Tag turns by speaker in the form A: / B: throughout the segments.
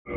A: All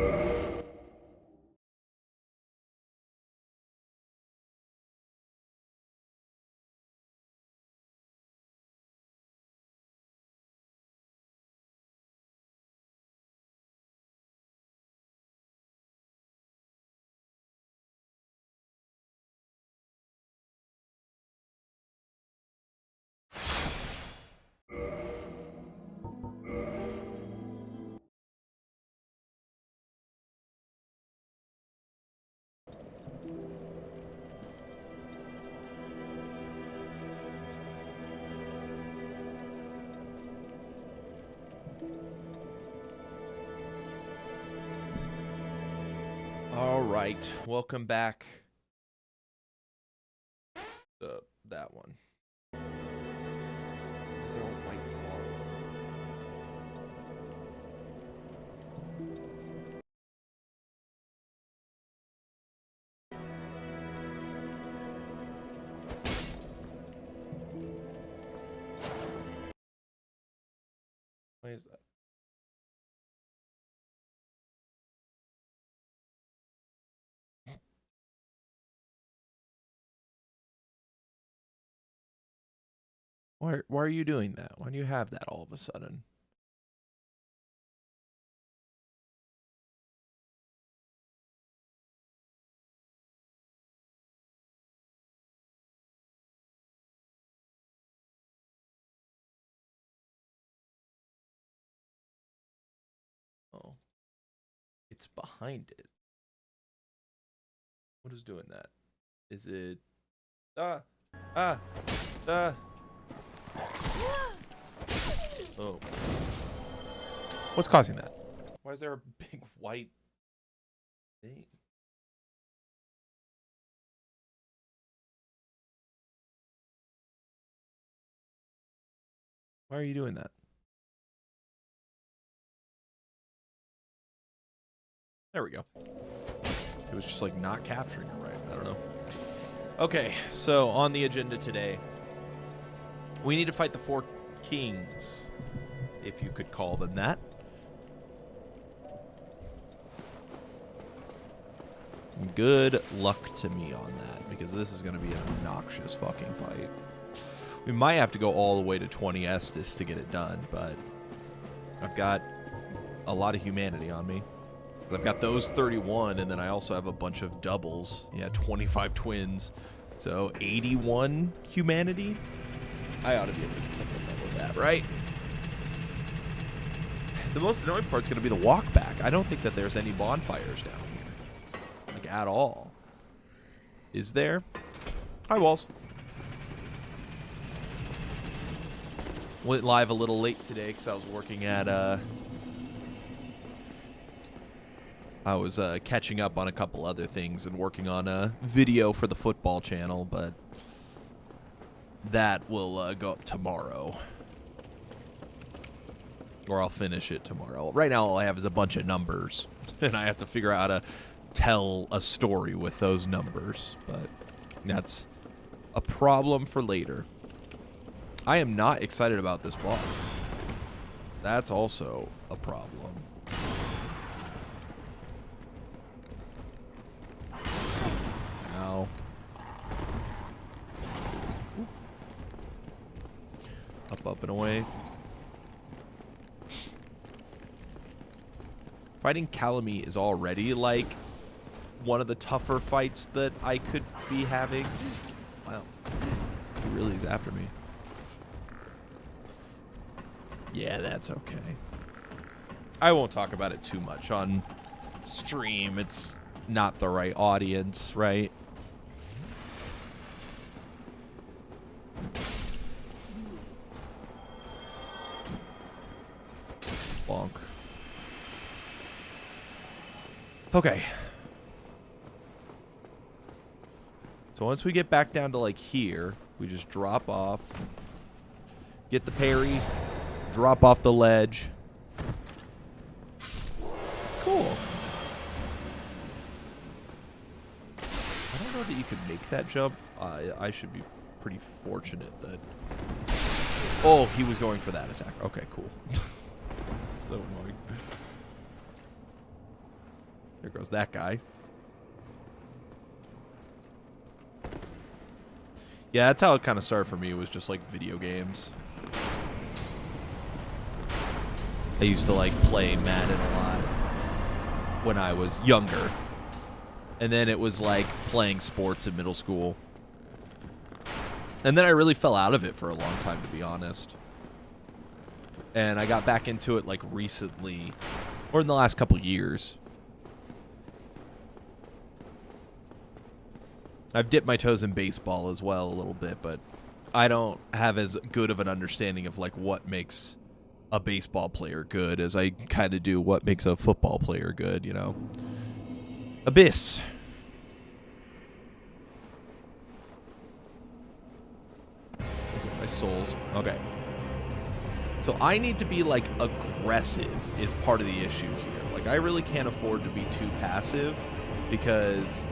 A: right, welcome back to that one. Is there a white bar? Why is that? Why are you doing that? Why do you have that all of a sudden? Oh, it's behind it. What is doing that? Is it ah ah ah? Oh, what's causing that? Why is there a big white thing? Why are you doing that? There we go. It was just like not capturing it right. I don't know. Okay, so on the agenda today, we need to fight the 4 kings, if you could call them that. Good luck to me on that, because this is going to be an obnoxious fucking fight. We might have to go all the way to 20 Estus to get it done, but I've got a lot of humanity on me. I've got those 31, and then I also have a bunch of doubles. Yeah, 25 twins. So 81 humanity. I ought to be able to get something done with that, right? The most annoying part's going to be the walk back. I don't think that there's any bonfires down here. Like, at all. Is there? Hi, Walls. Went live a little late today because I was working at, I was catching up on a couple other things and working on a video for the football channel, but that will go up tomorrow. Or I'll finish it tomorrow. Right now, all I have is a bunch of numbers, and I have to figure out how to tell a story with those numbers, but that's a problem for later. I am not excited about this boss. That's also a problem. Ow. Up and away. Fighting Calamy is already, like, one of the tougher fights that I could be having. Wow. He really is after me. Yeah, that's okay. I won't talk about it too much on stream. It's not the right audience, right? Bonk. Okay. So once we get back down to, like, here, we just drop off, get the parry, drop off the ledge. Cool. I don't know that you could make that jump. I should be pretty fortunate that... Oh, he was going for that attack. Okay, cool. So annoying. There goes that guy. Yeah, that's how it kind of started for me, was just like video games. I used to like play Madden a lot when I was younger. And then it was like playing sports in middle school. And then I really fell out of it for a long time, to be honest. And I got back into it like recently, or in the last couple years. I've dipped my toes in baseball as well a little bit, but I don't have as good of an understanding of like what makes a baseball player good as I kind of do what makes a football player good, you know. Abyss. My souls. Okay. So I need to be like aggressive is part of the issue here. Like I really can't afford to be too passive because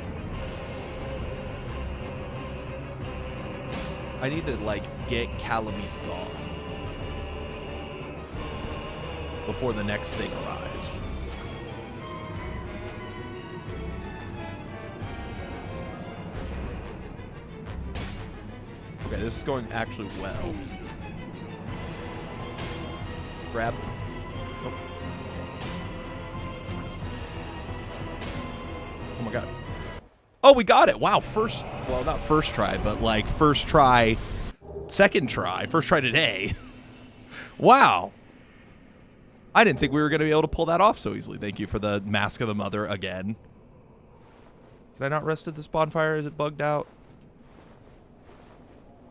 A: I need to like get Calamite gone before the next thing arrives. Okay, this is going actually well. Grab. Oh. Oh my god. Oh, we got it. Wow, well, not first try, but like first try, second try, first try today. Wow. I didn't think we were going to be able to pull that off so easily. Thank you for the Mask of the Mother again. Can I not rest at this bonfire? Is it bugged out?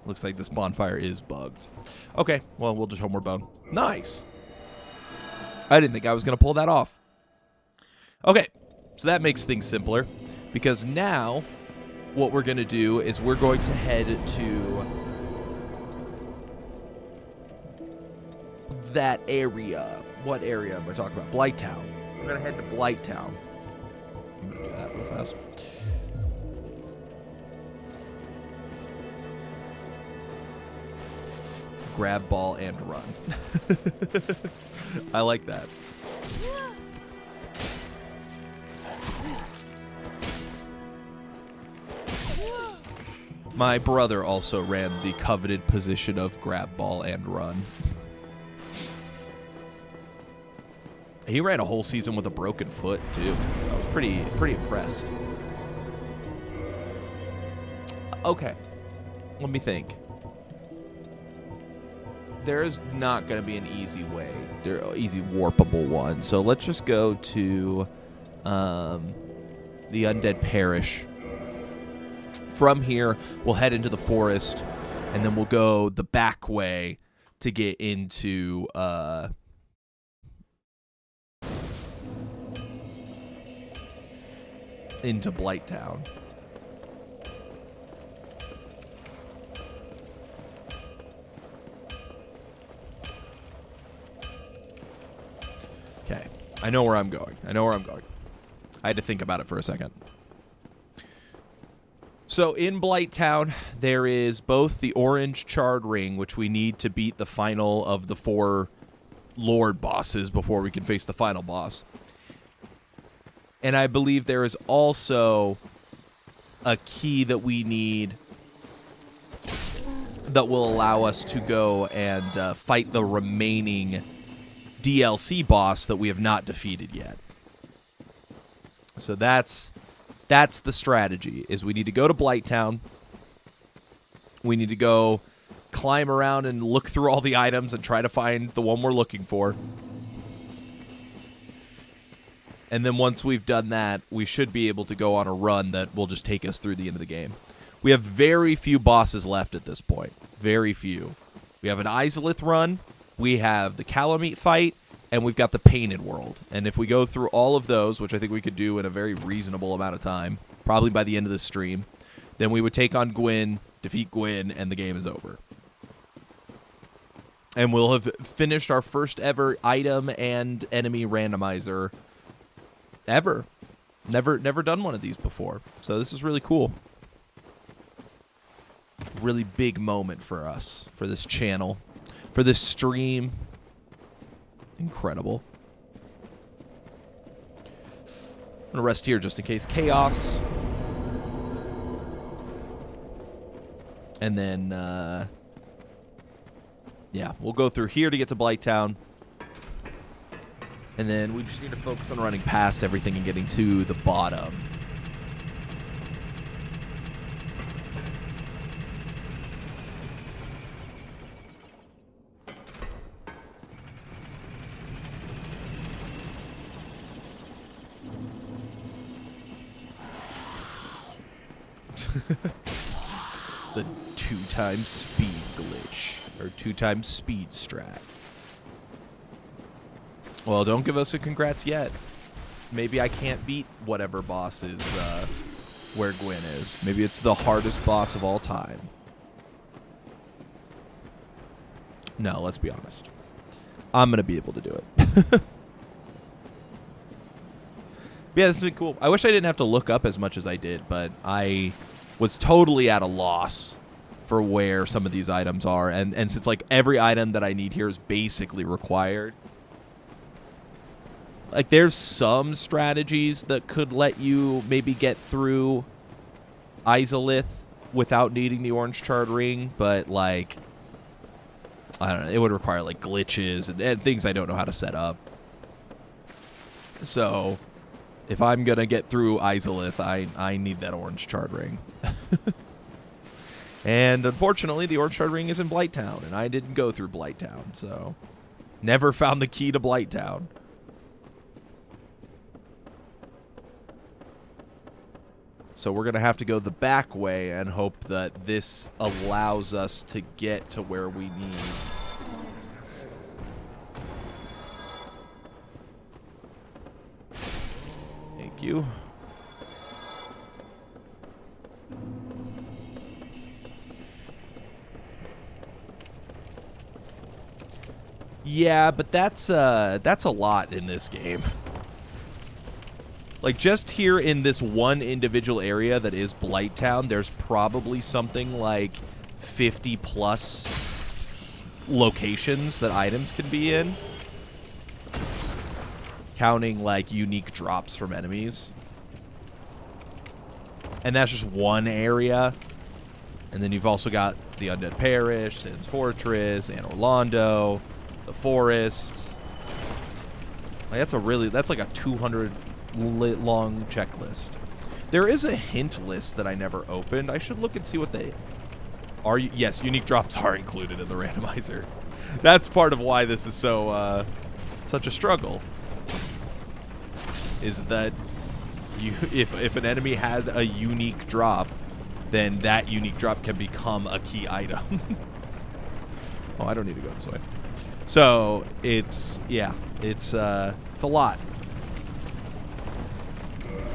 A: Looks like this bonfire is bugged. Okay, well, we'll just homeward bound. Nice. I didn't think I was going to pull that off. Okay, so that makes things simpler. Because now, what we're going to do is we're going to head to that area. What area am I talking about? Blighttown. We're going to head to Blighttown. I'm going to do that real fast. Grab ball and run. I like that. My brother also ran the coveted position of grab ball and run. He ran a whole season with a broken foot, too. I was pretty impressed. Okay. Let me think. There's not going to be an easy way. Easy warpable one. So let's just go to the Undead Parish. From here, we'll head into the forest, and then we'll go the back way to get into Blighttown. Okay, I know where I'm going. I had to think about it for a second. So in Blighttown, there is both the orange charred ring, which we need to beat the final of the 4 Lord bosses before we can face the final boss. And I believe there is also a key that we need that will allow us to go and fight the remaining DLC boss that we have not defeated yet. So that's the strategy, is we need to go to Blighttown. We need to go climb around and look through all the items and try to find the one we're looking for. And then once we've done that, we should be able to go on a run that will just take us through the end of the game. We have very few bosses left at this point. Very few. We have an Izalith run, we have the Calamite fight, and we've got the Painted World. And if we go through all of those, which I think we could do in a very reasonable amount of time, probably by the end of this stream, then we would take on Gwyn, defeat Gwyn, and the game is over. And we'll have finished our first ever item and enemy randomizer ever. Never done one of these before. So this is really cool. Really big moment for us, for this channel, for this stream. Incredible. gonna rest here just in case chaos. And then, yeah, we'll go through here to get to Blighttown. And then we just need to focus on running past everything and getting to the bottom. The 2x speed glitch, or 2x speed strat. Well, don't give us a congrats yet. Maybe I can't beat whatever boss is where Gwen is. Maybe it's the hardest boss of all time. No, let's be honest. I'm going to be able to do it. Yeah, this has been cool. I wish I didn't have to look up as much as I did, but I was totally at a loss for where some of these items are. And since, like, every item that I need here is basically required, like, there's some strategies that could let you maybe get through Izalith without needing the orange charred ring, but, like, I don't know. It would require, like, glitches and things I don't know how to set up. So if I'm going to get through Izalith, I need that orange charred ring. And unfortunately, the orange charred ring is in Blighttown, and I didn't go through Blighttown, so never found the key to Blighttown. So we're going to have to go the back way and hope that this allows us to get to where we need. Thank you. Yeah, but that's a lot in this game. Like, just here in this one individual area that is Blighttown, there's probably something like 50+ locations that items can be in. Counting, like, unique drops from enemies. And that's just one area. And then you've also got the Undead Parish, Sin's Fortress, and Orlando, the Forest. Like, that's like a 200 long checklist. There is a hint list that I never opened. I should look and see what they are. Yes, unique drops are included in the randomizer. That's part of why this is so such a struggle. Is that if an enemy had a unique drop, then that unique drop can become a key item. Oh, I don't need to go this way. So it's a lot.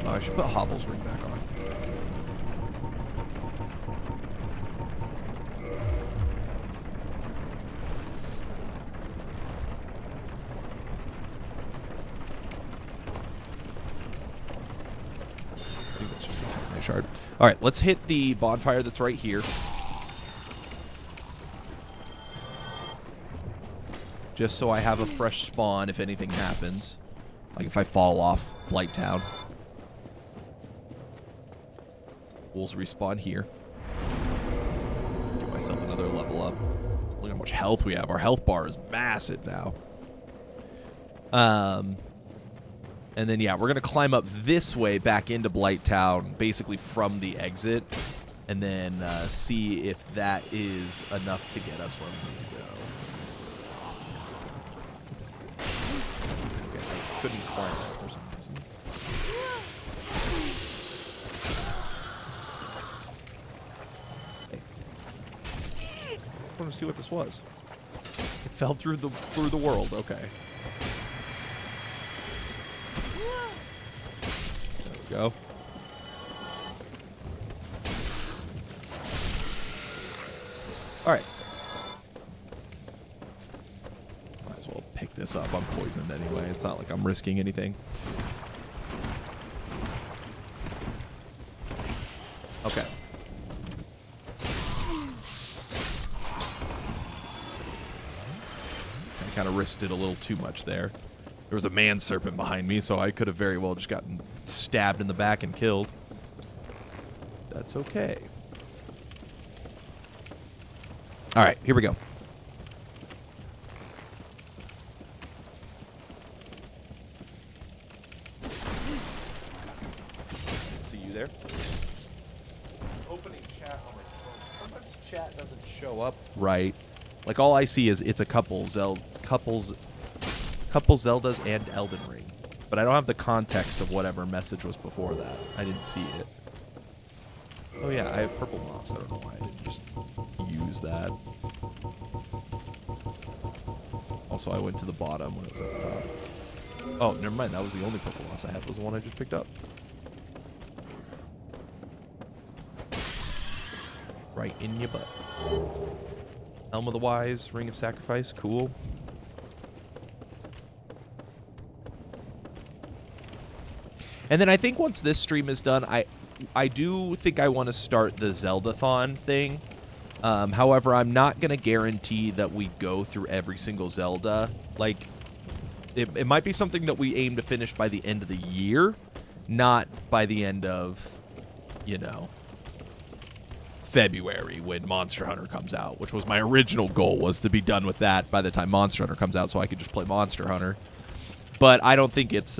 A: Oh, I should put Hovel's ring back on. I think that should be my shard. All right, let's hit the bonfire that's right here. Just so I have a fresh spawn if anything happens. Like if I fall off Blighttown. Wolves respawn here. Give myself another level up. Look how much health we have. Our health bar is massive now. And then, yeah, we're going to climb up this way back into Blighttown, basically from the exit, and then see if that is enough to get us where we need to go. Okay, I couldn't climb that for some reason. I want to see what this was. It fell through the world. Okay. There we go. All right. Might as well pick this up. I'm poisoned anyway. It's not like I'm risking anything. Okay. I kind of risked it a little too much there. There was a man serpent behind me, so I could have very well just gotten stabbed in the back and killed. That's okay. All right, here we go. See you there. Opening chat on my phone. Sometimes chat doesn't show up right. Like all I see is it's a couple Zeldas and Elden Ring, but I don't have the context of whatever message was before that. I didn't see it. Oh yeah, I have purple moss. I don't know why I didn't just use that. Also, I went to the bottom when it was at the top. Oh, never mind. That was the only purple moss I had. Was the one I just picked up. Right in your butt. Helm of the Wise, Ring of Sacrifice, cool. And then I think once this stream is done, I do think I want to start the Zelda-thon thing. However, I'm not going to guarantee that we go through every single Zelda. Like, it might be something that we aim to finish by the end of the year, not by the end of, you know, February when Monster Hunter comes out, which was my original goal, was to be done with that by the time Monster Hunter comes out so I could just play Monster Hunter. But I don't think it's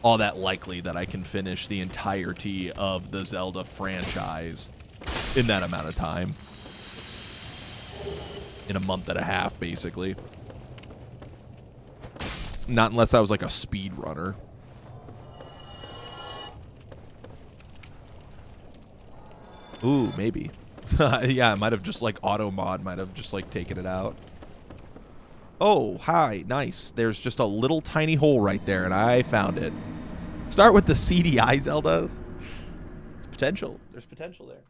A: all that likely that I can finish the entirety of the Zelda franchise in that amount of time. In a month and a half, basically. Not unless I was like a speed runner. Ooh, maybe. Yeah, I might have just like auto mod, might have just like taken it out. Oh, hi, nice. There's just a little tiny hole right there, and I found it. Start with the CDI Zeldas. Potential. There's potential there.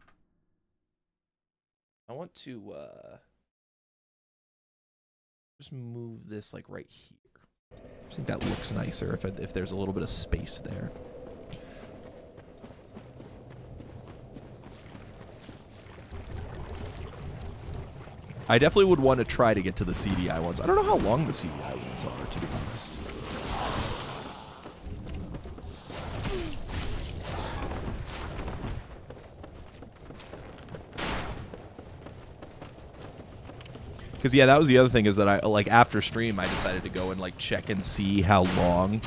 A: I want to just move this like right here. I think that looks nicer if there's a little bit of space there. I definitely would want to try to get to the CDI ones. I don't know how long the CDI ones are, to be honest. Because, yeah, that was the other thing, is that I, like, after stream, I decided to go and, like, check and see how long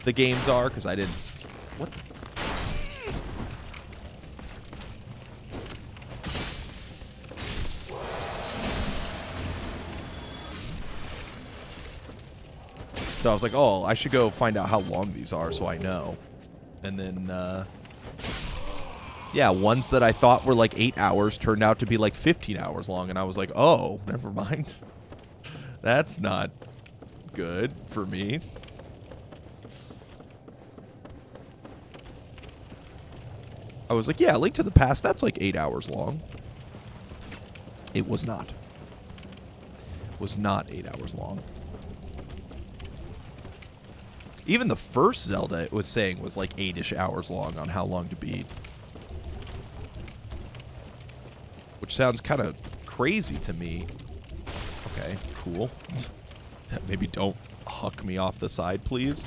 A: the games are, because I didn't... What? So I was like, oh, I should go find out how long these are so I know. And then, yeah, ones that I thought were like 8 hours turned out to be like 15 hours long. And I was like, oh, never mind. That's not good for me. I was like, yeah, Link to the Past, that's like 8 hours long. It was not. It was not 8 hours long. Even the first Zelda, it was saying, was like 8-ish hours long on how long to beat. Which sounds kind of crazy to me. Okay, cool. Maybe don't huck me off the side, please.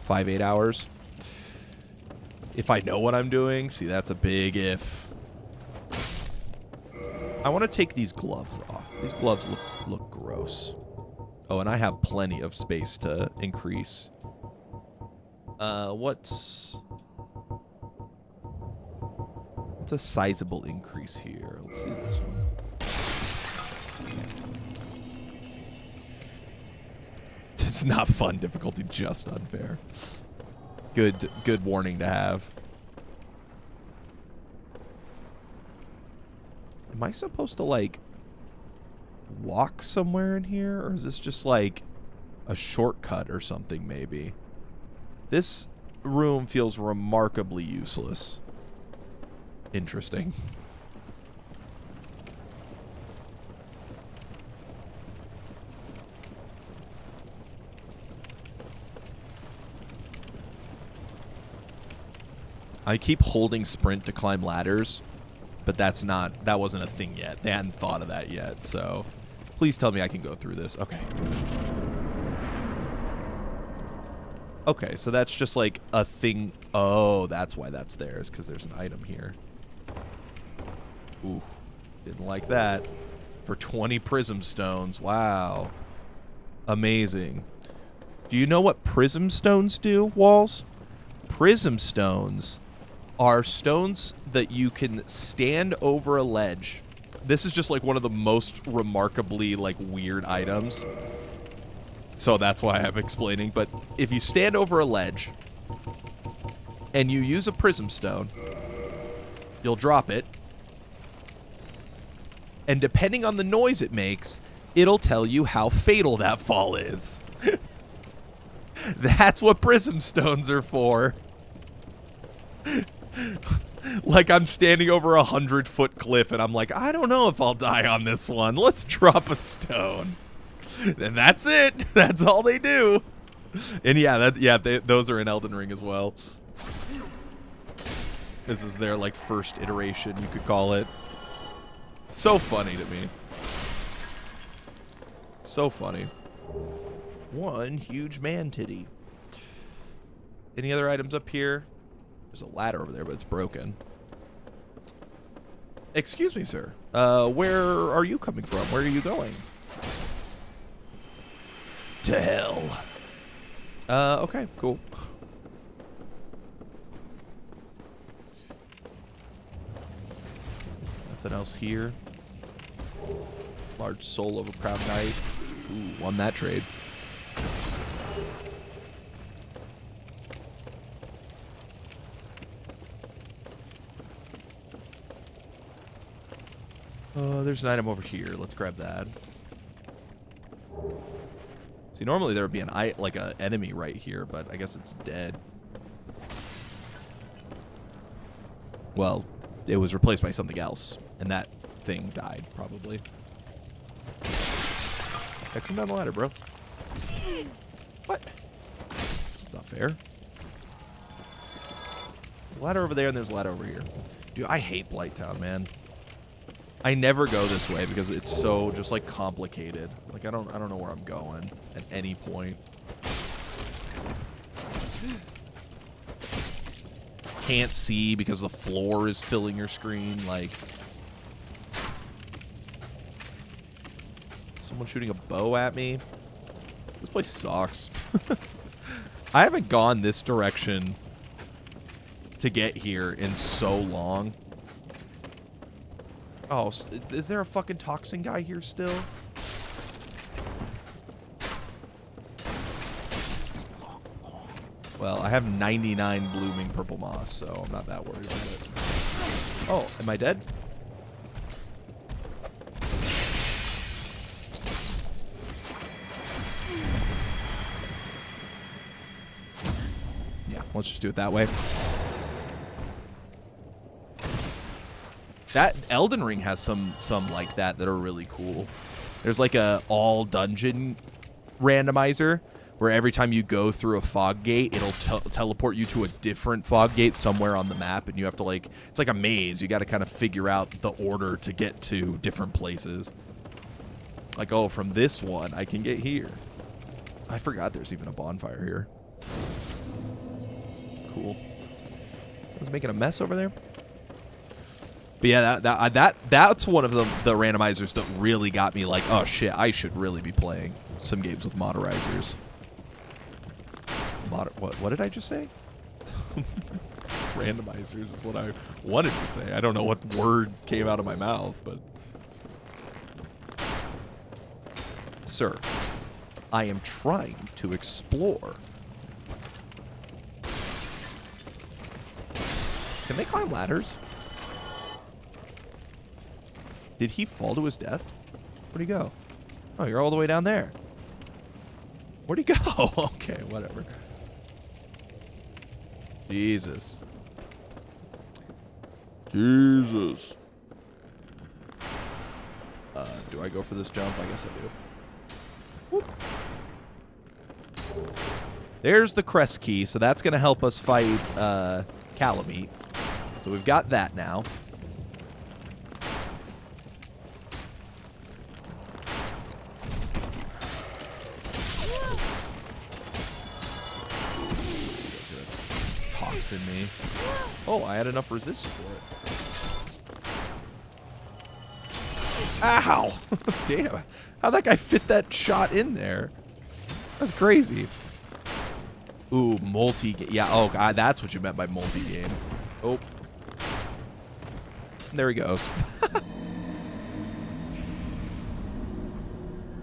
A: 5, 8 hours. If I know what I'm doing. See, that's a big if. I want to take these gloves off. These gloves look gross. Oh, and I have plenty of space to increase. What's a sizable increase here? Let's see this one. It's not fun difficulty, just unfair. Good warning to have. Am I supposed to, like, walk somewhere in here? Or is this just, like, a shortcut or something, maybe? This room feels remarkably useless. Interesting. I keep holding sprint to climb ladders. But that wasn't a thing yet. They hadn't thought of that yet, so please tell me I can go through this. Okay, good. Okay, so that's just like a thing. Oh, that's why that's there, is because there's an item here. Ooh, didn't like that. For 20 prism stones. Wow. Amazing. Do you know what prism stones do, Walls? Prism stones are stones that you can stand over a ledge. This is just like one of the most remarkably like weird items. So that's why I'm explaining. But if you stand over a ledge and you use a prism stone, you'll drop it. And depending on the noise it makes, it'll tell you how fatal that fall is. That's what prism stones are for. Like I'm standing over 100-foot cliff and I'm like, I don't know if I'll die on this one. Let's drop a stone. And that's it. That's all they do. And yeah, those are in Elden Ring as well. This is their like first iteration, you could call it. So funny to me. So funny. One huge man titty. Any other items up here? There's a ladder over there, but it's broken. Excuse me, sir. Where are you coming from? Where are you going? To hell. Okay, cool. Nothing else here. Large soul of a proud knight. Ooh, won that trade. There's an item over here. Let's grab that. See, normally there would be an enemy right here, but I guess it's dead. Well, it was replaced by something else, and that thing died, probably. Yeah, come down the ladder, bro. What? That's not fair. There's a ladder over there, and there's a ladder over here. Dude, I hate Blighttown, man. I never go this way because it's so just like complicated. Like I don't know where I'm going at any point. Can't see because the floor is filling your screen. Like someone shooting a bow at me. This place sucks. I haven't gone this direction to get here in so long. Oh, is there a fucking toxin guy here still? Well, I have 99 blooming purple moss, so I'm not that worried about it. Oh, am I dead? Yeah, let's just do it that way. That Elden Ring has some like that are really cool. There's like a all dungeon randomizer where every time you go through a fog gate, it'll teleport you to a different fog gate somewhere on the map, and you have to like, it's like a maze. You got to kind of figure out the order to get to different places. Like, oh, from this one, I can get here. I forgot there's even a bonfire here. Cool. I was making a mess over there. But yeah, that's one of the randomizers that really got me like, oh shit, I should really be playing some games with moderizers. What did I just say? Randomizers is what I wanted to say. I don't know what word came out of my mouth, but... Sir, I am trying to explore. Can they climb ladders? Did he fall to his death? Where'd he go? Oh, you're all the way down there. Where'd he go? Okay, whatever. Jesus. Jesus. Do I go for this jump? I guess I do. Whoop. There's the crest key, so that's going to help us fight Calamite. So we've got that now. in me. Oh, I had enough resist for it. Ow! Damn. How'd that guy fit that shot in there? That's crazy. Ooh, multi-game. Yeah, oh, God, that's what you meant by multi-game. Oh. There he goes.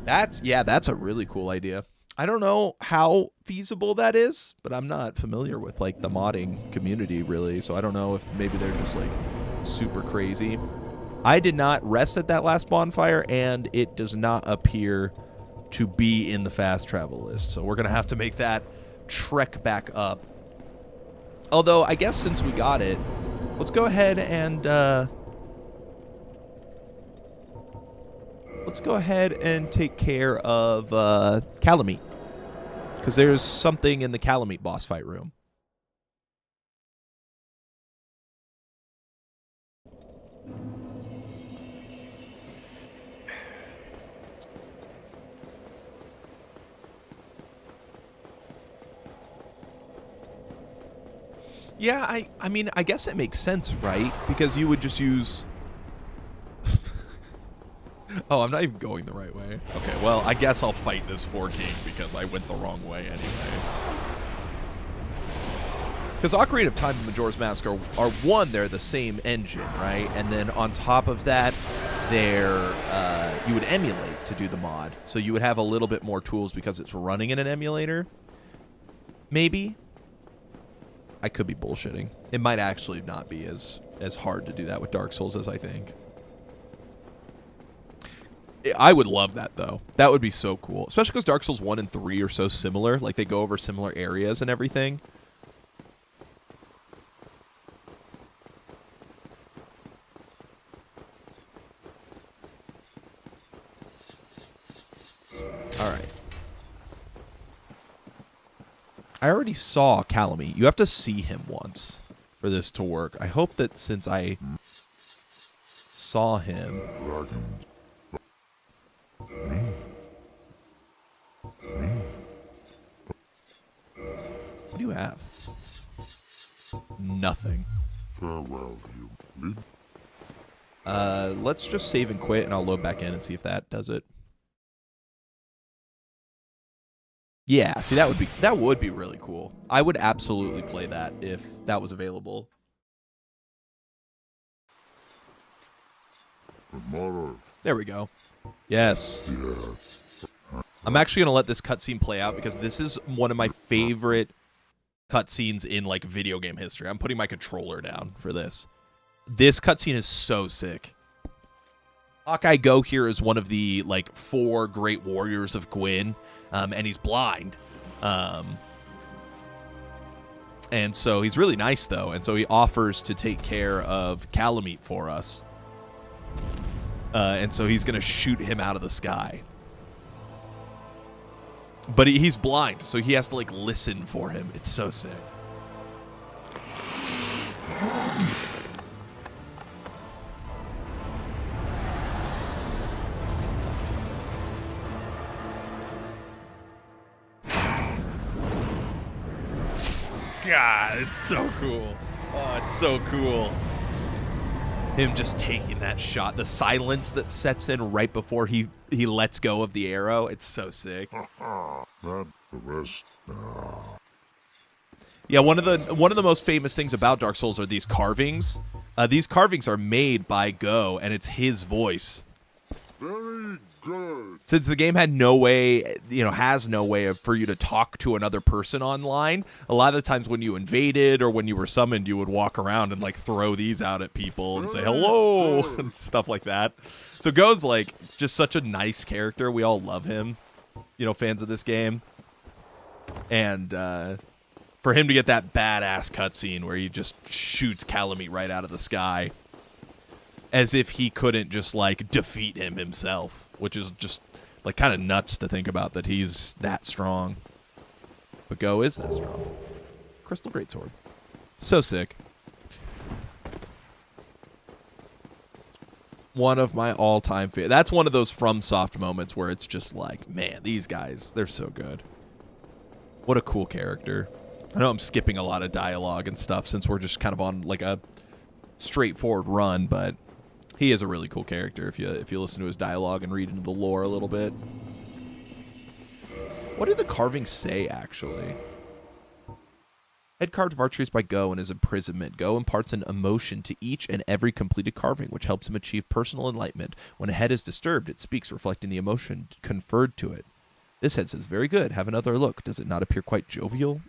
A: That's a really cool idea. I don't know how feasible that is, but I'm not familiar with, like, the modding community, really, so I don't know if maybe they're just, like, super crazy. I did not rest at that last bonfire, and it does not appear to be in the fast travel list, so we're going to have to make that trek back up. Although, I guess since we got it, let's go ahead and, take care of, Calamite. Because there's something in the Calamite boss fight room. Yeah, I mean, I guess it makes sense, right? Because you would just use... Oh, I'm not even going the right way. Okay, well, I guess I'll fight this 4-king because I went the wrong way anyway. Because Ocarina of Time and Majora's Mask are one, they're the same engine, right? And then on top of that, you would emulate to do the mod. So you would have a little bit more tools because it's running in an emulator. Maybe. I could be bullshitting. It might actually not be as hard to do that with Dark Souls as I think. I would love that, though. That would be so cool. Especially because Dark Souls 1 and 3 are so similar. Like, they go over similar areas and everything. Alright. I already saw Calamite. You have to see him once for this to work. I hope that since I saw him... What do you have? Nothing.
B: Farewell, you.
A: Let's just save and quit, and I'll load back in and see if that does it. Yeah, see, that would be really cool. I would absolutely play that if that was available.
B: Tomorrow.
A: There we go. Yes.
B: Yeah.
A: I'm actually gonna let this cutscene play out because this is one of my favorite cutscenes in like video game history. I'm putting my controller down for this. This cutscene is so sick. Hawkeye Go here is one of the like 4 great warriors of Gwyn, and he's blind. And so he's really nice though, and so he offers to take care of Calamite for us. And so he's gonna shoot him out of the sky. But he's blind, so he has to like listen for him. It's so sick. God, it's so cool. Oh, it's so cool. Him just taking that shot. The silence that sets in right before he lets go of the arrow. It's so sick.
B: Not the rest.
A: Yeah, one of the most famous things about Dark Souls are these carvings. These carvings are made by Go, and it's his voice.
B: Very good.
A: Since the game had no way, has no way for you to talk to another person online, a lot of the times when you invaded or when you were summoned, you would walk around and like throw these out at people and say hello and stuff like that. So Go's like just such a nice character. We all love him, fans of this game. And for him to get that badass cutscene where he just shoots Calamite right out of the sky, as if he couldn't just like defeat him himself, which is just like kind of nuts to think about that he's that strong. But Go is that strong. Crystal Greatsword. So sick. One of my all-time favorite. That's one of those FromSoft moments where it's just like, man, these guys, they're so good. What a cool character. I know I'm skipping a lot of dialogue and stuff since we're just kind of on like a straightforward run, but he is a really cool character if you listen to his dialogue and read into the lore a little bit. What did the carvings say, actually? Head carved of archeries by Go and his imprisonment. Go imparts an emotion to each and every completed carving, which helps him achieve personal enlightenment. When a head is disturbed, it speaks, reflecting the emotion conferred to it. This head says, very good, have another look. Does it not appear quite jovial?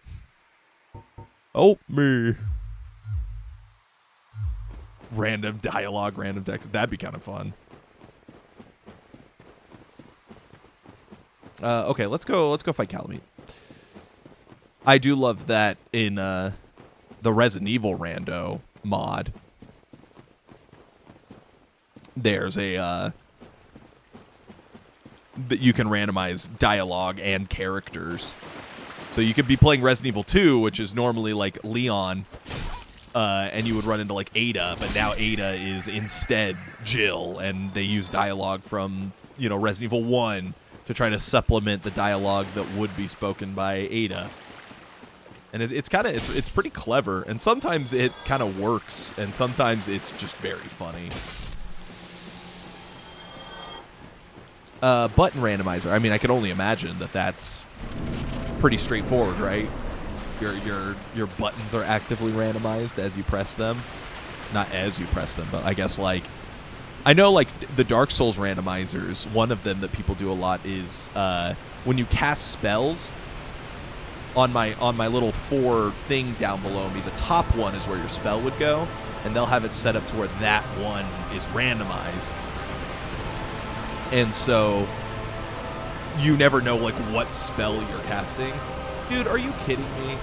A: Oh, me. Random dialogue, random text. That'd be kind of fun. Okay, let's go fight Calamite. I do love that in the Resident Evil Rando mod. There's a that you can randomize dialogue and characters. So you could be playing Resident Evil 2, which is normally like Leon, and you would run into like Ada, but now Ada is instead Jill, and they use dialogue from, Resident Evil 1 to try to supplement the dialogue that would be spoken by Ada. And it's pretty clever, and sometimes it kind of works, and sometimes it's just very funny. Button randomizer. I mean, I can only imagine that's pretty straightforward, right? Your buttons are actively randomized as you press them. Not as you press them, but I guess like I know like the Dark Souls randomizers, one of them that people do a lot is when you cast spells. On my little 4 thing down below me, the top one is where your spell would go, and they'll have it set up to where that one is randomized. And so you never know like what spell you're casting. Dude, are you kidding me?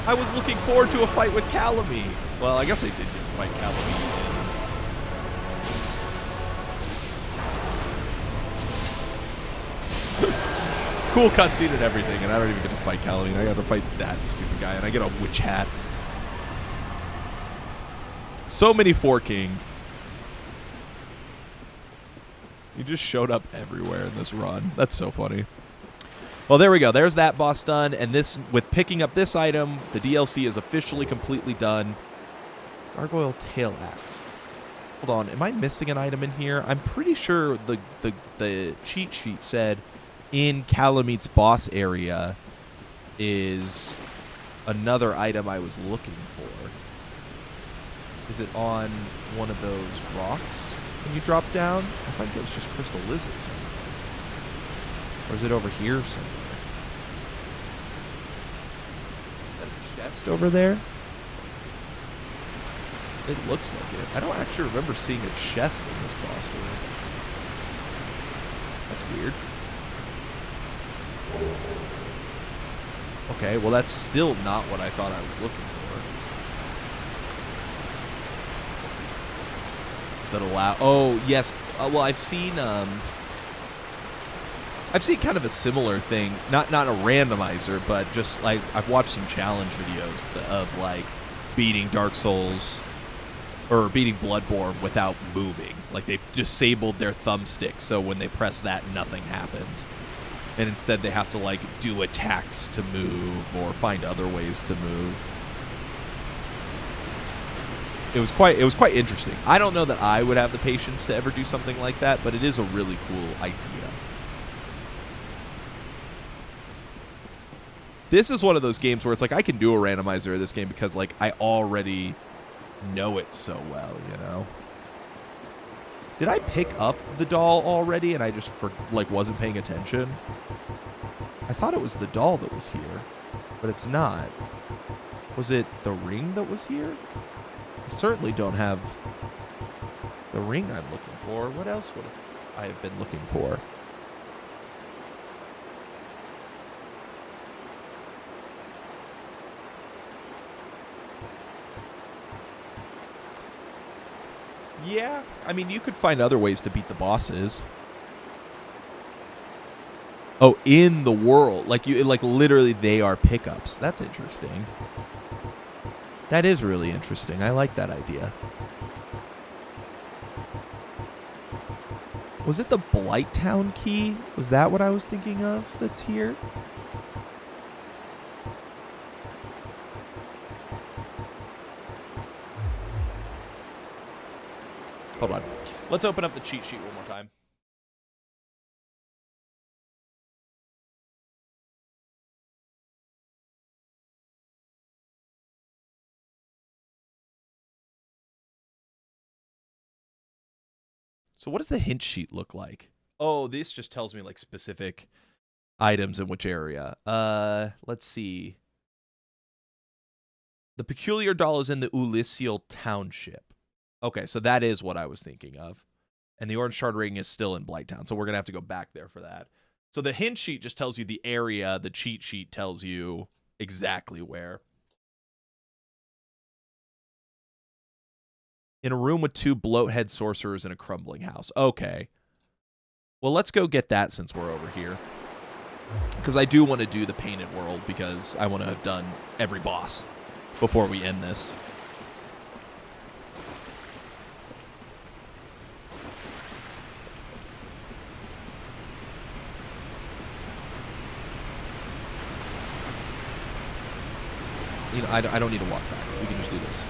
A: I was looking forward to a fight with Calamite. Well, I guess I did get to fight Calamite. Cool cutscene and everything, and I don't even get to fight Calamite. I got to fight that stupid guy, and I get a witch hat. So many 4 kings. You just showed up everywhere in this run. That's so funny. Well, there we go. There's that boss done, and this with picking up this item, the DLC is officially completely done. Gargoyle tail axe. Hold on, am I missing an item in here? I'm pretty sure the cheat sheet said in Calamite's boss area is another item I was looking for. Is it on one of those rocks when you drop down? I think it was just crystal lizards. Or is it over here somewhere? Is that a chest over there? It looks like it. I don't actually remember seeing a chest in this boss room. That's weird. Okay, well that's still not what I thought I was looking for. That allow. Oh yes. Well, I've seen kind of a similar thing. Not a randomizer, but just like I've watched some challenge videos of like beating Dark Souls or beating Bloodborne without moving. Like they've disabled their thumbstick, so when they press that, nothing happens. And instead they have to like do attacks to move or find other ways to move. It was quite interesting. I don't know that I would have the patience to ever do something like that, but it is a really cool idea. This is one of those games where it's like I can do a randomizer of this game because like I already know it so well, you know. Did I pick up the doll already and I just wasn't paying attention? I thought it was the doll that was here, but it's not. Was it the ring that was here? I certainly don't have the ring I'm looking for. What else would I have been looking for? Yeah, I mean, you could find other ways to beat the bosses. Oh, in the world. Like literally they are pickups. That's interesting. That is really interesting. I like that idea. Was it the Blighttown key? Was that what I was thinking of that's here? Hold on. Let's open up the cheat sheet one more time. So what does the hint sheet look like? Oh, this just tells me like specific items in which area. Let's see. The peculiar doll is in the Ulysseal Township. Okay, so that is what I was thinking of. And the orange shard ring is still in Blighttown, so we're going to have to go back there for that. So the hint sheet just tells you the area. The cheat sheet tells you exactly where. In a room with 2 bloathead sorcerers in a crumbling house. Okay. Well, let's go get that since we're over here. Because I do want to do the painted world because I want to have done every boss before we end this. You know, I don't need to walk back. We can just do this.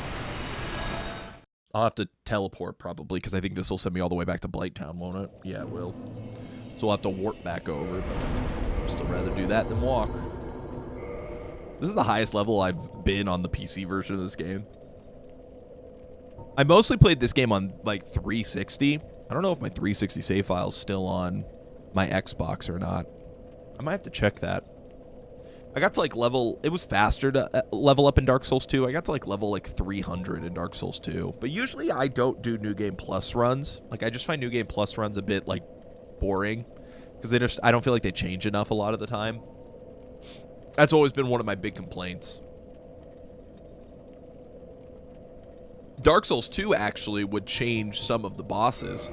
A: I'll have to teleport probably because I think this will send me all the way back to Blighttown, won't it? Yeah, it will. So we'll have to warp back over, but I'd still rather do that than walk. This is the highest level I've been on the PC version of this game. I mostly played this game on like 360. I don't know if my 360 save file's still on my Xbox or not. I might have to check that. I got to like level, it was faster to level up in Dark Souls 2. I got to like level like 300 in Dark Souls 2. But usually I don't do New Game Plus runs. Like I just find New Game Plus runs a bit like boring. Because I don't feel like they change enough a lot of the time. That's always been one of my big complaints. Dark Souls 2 actually would change some of the bosses.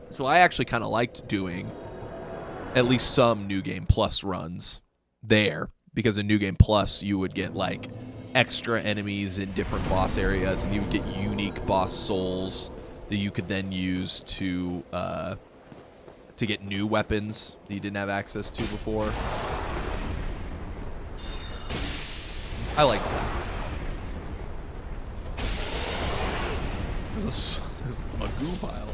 A: So I actually kind of liked doing at least some New Game Plus runs there, because in New Game Plus you would get like extra enemies in different boss areas, and you would get unique boss souls that you could then use to get new weapons that you didn't have access to before. I like that. There's a goo pile.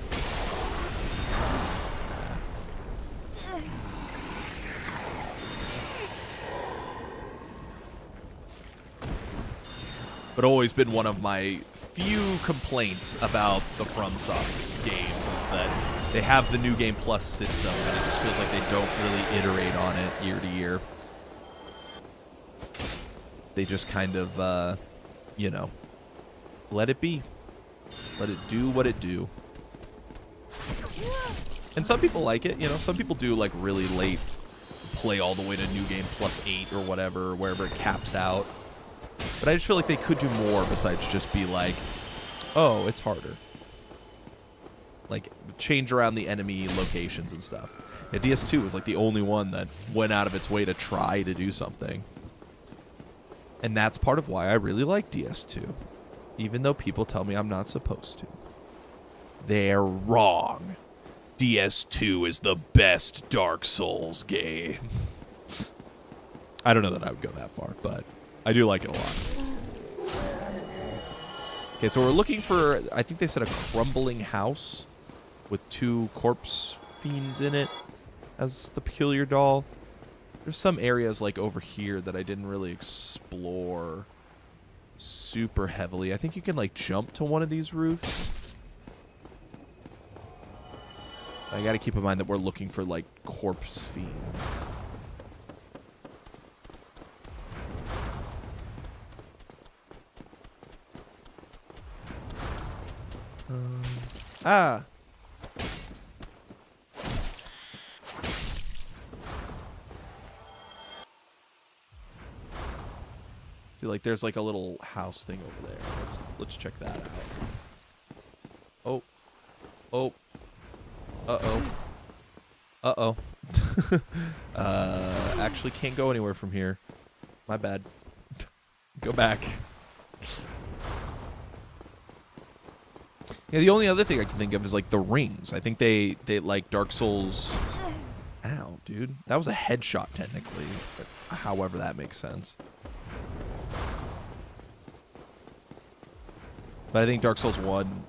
A: But always been one of my few complaints about the FromSoft games is that they have the New Game Plus system, and it just feels like they don't really iterate on it year to year. They just kind of, you know, let it be. Let it do what it do. And some people like it, you know, some people do like really late play all the way to New Game Plus 8 or whatever, wherever it caps out. But I just feel like they could do more besides just be like, oh, it's harder. Like, change around the enemy locations and stuff. Yeah, DS2 was like the only one that went out of its way to try to do something. And that's part of why I really like DS2. Even though people tell me I'm not supposed to. They're wrong. DS2 is the best Dark Souls game. I don't know that I would go that far, but I do like it a lot. Okay, so we're looking for, I think they said a crumbling house with 2 corpse fiends in it as the peculiar doll. There's some areas like over here that I didn't really explore super heavily. I think you can like jump to one of these roofs. I gotta keep in mind that we're looking for like corpse fiends. Ah. See, like there's like a little house thing over there. Let's check that out. Oh. Oh. Uh-oh. Uh-oh. Actually can't go anywhere from here. My bad. Go back. Yeah, the only other thing I can think of is like the rings. I think they like Dark Souls. Ow, dude. That was a headshot technically. However that makes sense. But I think Dark Souls 1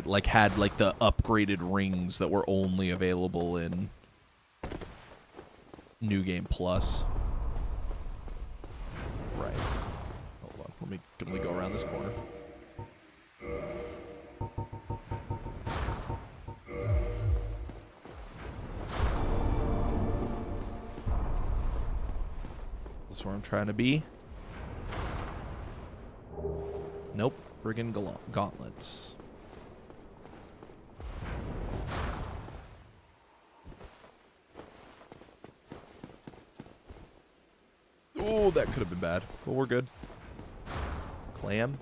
A: like had like the upgraded rings that were only available in New Game Plus. Right. Hold on. Let me go around this corner. This is where I'm trying to be. Nope. Brigand gauntlets. Oh, that could have been bad, but we're good. Clam.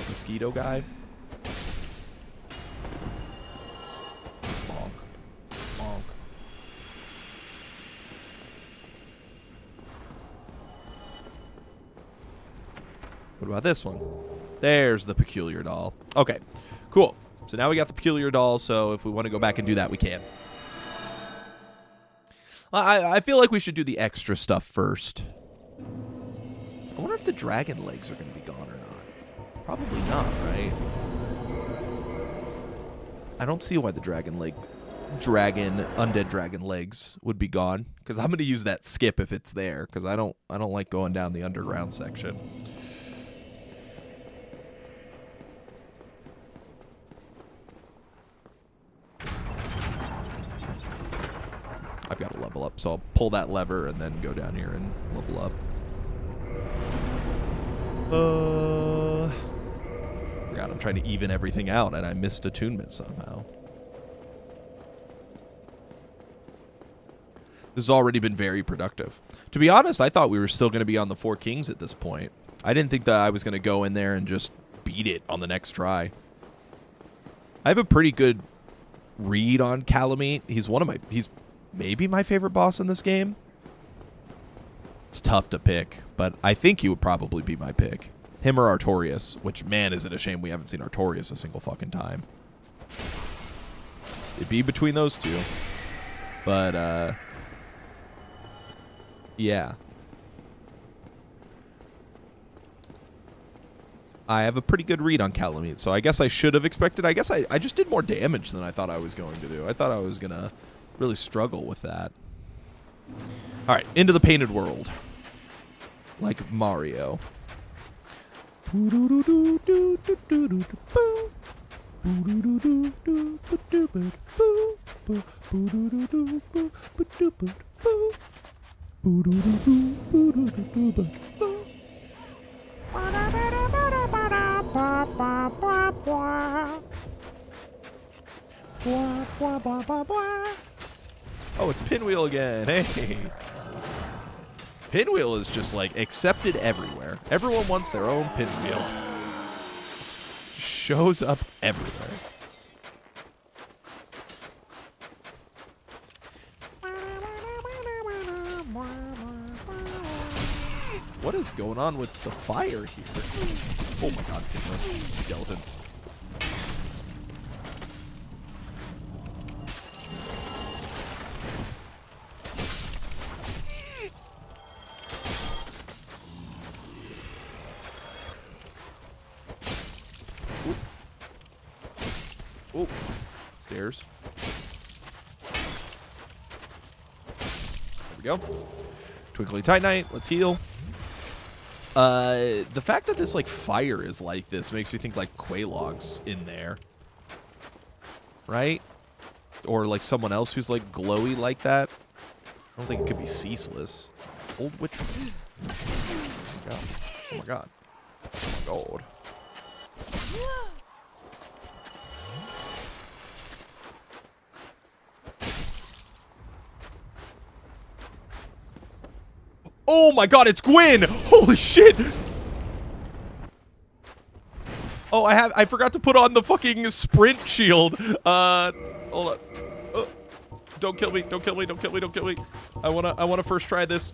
A: Mosquito guy. Bonk. Bonk. What about this one? There's the peculiar doll. Okay, cool. So now we got the peculiar doll, so if we want to go back and do that, we can. I feel like we should do the extra stuff first. I wonder if the dragon legs are going to be gone or not. Probably not, right? I don't see why the undead dragon legs would be gone, because I'm going to use that skip if it's there, because I don't like going down the underground section. I've got to level up, so I'll pull that lever and then go down here and level up. Forgot I'm trying to even everything out, and I missed attunement somehow. This has already been very productive. To be honest, I thought we were still going to be on the Four Kings at this point. I didn't think that I was going to go in there and just beat it on the next try. I have a pretty good read on Calamite. He's maybe my favorite boss in this game. It's tough to pick, but I think he would probably be my pick. Him or Artorias, which, man, is it a shame we haven't seen Artorias a single fucking time. It'd be between those two. But, yeah. I have a pretty good read on Calamite, so I guess I should have expected. I guess I just did more damage than I thought I was going to do. I thought I was going to really struggle with that. All right, into the painted world. Like Mario. Oh, it's Pinwheel again. Hey. Pinwheel is just, like, accepted everywhere. Everyone wants their own Pinwheel. Shows up everywhere. What is going on with the fire here? Oh my god, skeleton. Oh, stairs. There we go. Twinkly Titanite. Let's heal. The fact that this, like, fire is like this makes me think, like, Quaylog's in there. Right? Or, like, someone else who's, like, glowy like that. I don't think it could be Ceaseless. Old Witch. Oh my god. Oh my god. Oh my god. Oh my god, it's Gwyn! Holy shit! Oh, I forgot to put on the fucking sprint shield. Hold on. Don't kill me, don't kill me, don't kill me, don't kill me. I wanna first try this.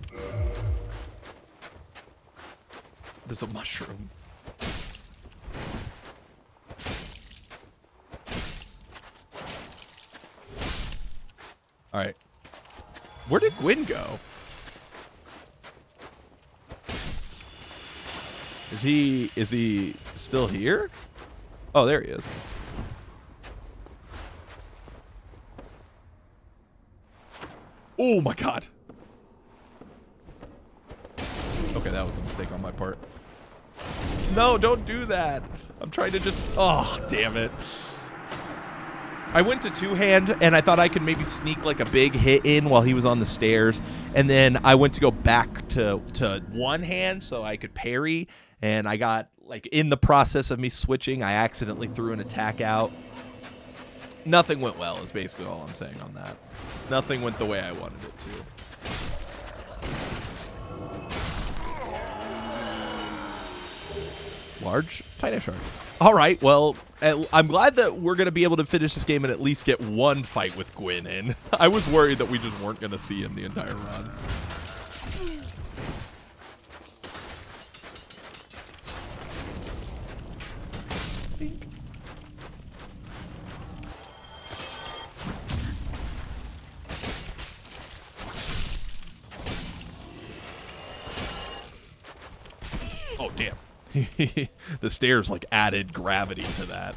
A: There's a mushroom. Alright. Where did Gwyn go? Is he still here? Oh, there he is. Oh my god. Okay, that was a mistake on my part. No, don't do that. I'm trying to just... Oh, damn it. I went to two-hand, and I thought I could maybe sneak like a big hit in while he was on the stairs. And then I went to go back to one hand so I could parry. And I got, like, in the process of me switching, I accidentally threw an attack out. Nothing went well is basically all I'm saying on that. Nothing went the way I wanted it to. Large tiny shark. All right, well, I'm glad that we're going to be able to finish this game and at least get one fight with Gwyn in. I was worried that we just weren't going to see him the entire run. Oh, damn. The stairs, like, added gravity to that.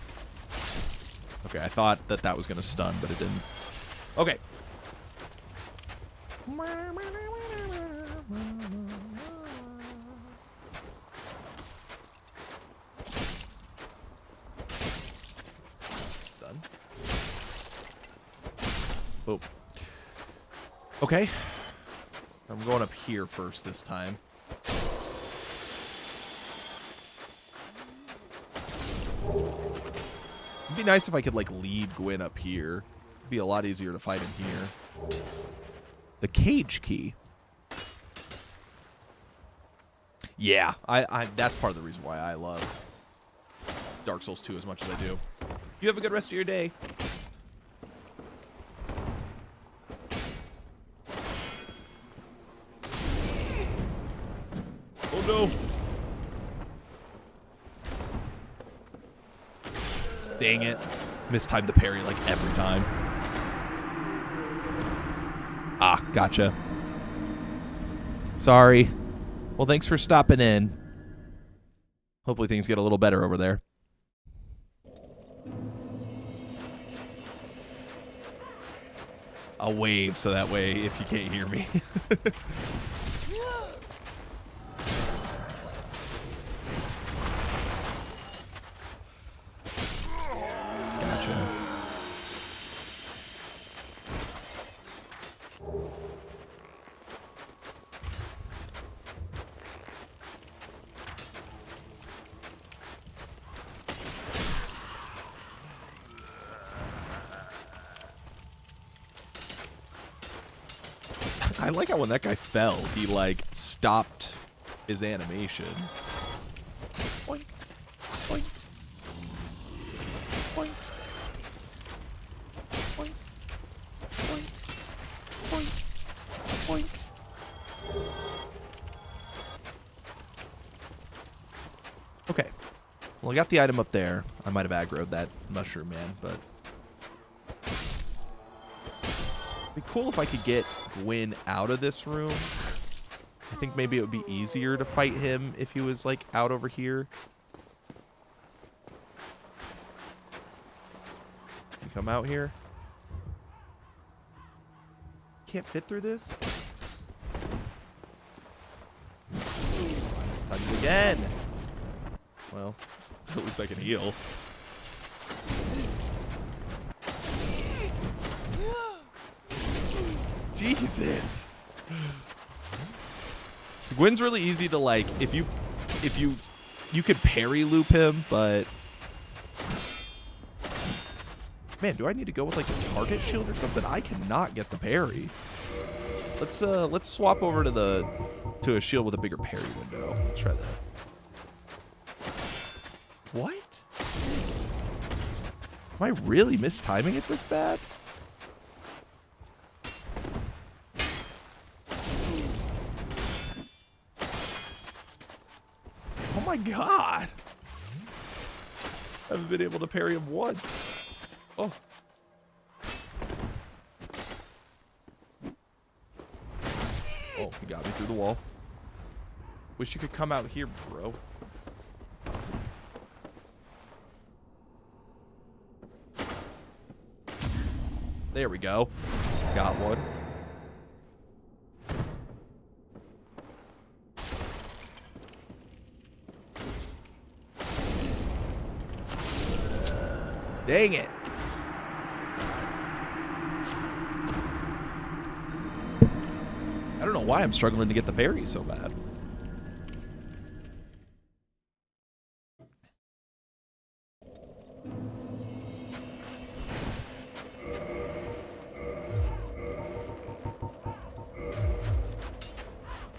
A: Okay, I thought that that was going to stun, but it didn't. Okay. Done. Oh. Okay. I'm going up here first this time. It'd be nice if I could, like, lead Gwyn up here. It'd be a lot easier to fight him here. The cage key. Yeah, that's part of the reason why I love Dark Souls 2 as much as I do. You have a good rest of your day. Oh, no. Dang it. Mistimed the parry like every time. Ah, gotcha. Sorry. Well, thanks for stopping in. Hopefully things get a little better over there. I'll wave so that way if you can't hear me. Gotcha. I like how when that guy fell, he, like, stopped his animation. Boink. Boink. Boink. Boink. Boink. Boink. Boink. Okay. Well, I got the item up there. I might have aggroed that mushroom man, but... It'd be cool if I could get Gwyn out of this room. I think maybe it would be easier to fight him if he was, like, out over here. You come out here. Can't fit through this? Let's touch it again. Well, at least I can heal. Jesus. So Gwyn's really easy to, like, if you could parry loop him, but man, do I need to go with, like, a target shield or something? I cannot get the parry. Let's swap over to a shield with a bigger parry window. Let's try that. What? Am I really mistiming it this bad? Oh my god! I haven't been able to parry him once. Oh. Oh, he got me through the wall. Wish you could come out here, bro. There we go. Got one. Dang it. I don't know why I'm struggling to get the parry so bad.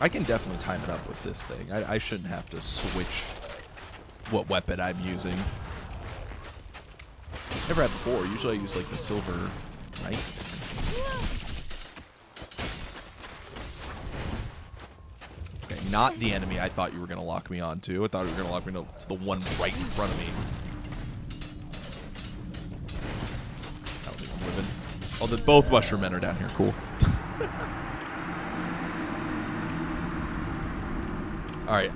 A: I can definitely time it up with this thing. I shouldn't have to switch what weapon I'm using. Never had before. Usually I use like the silver knife. Okay, not the enemy I thought you were going to lock me onto. I thought you were going to lock me to the one right in front of me. I don't think I'm living. Oh, both mushroom men are down here. Cool. All right.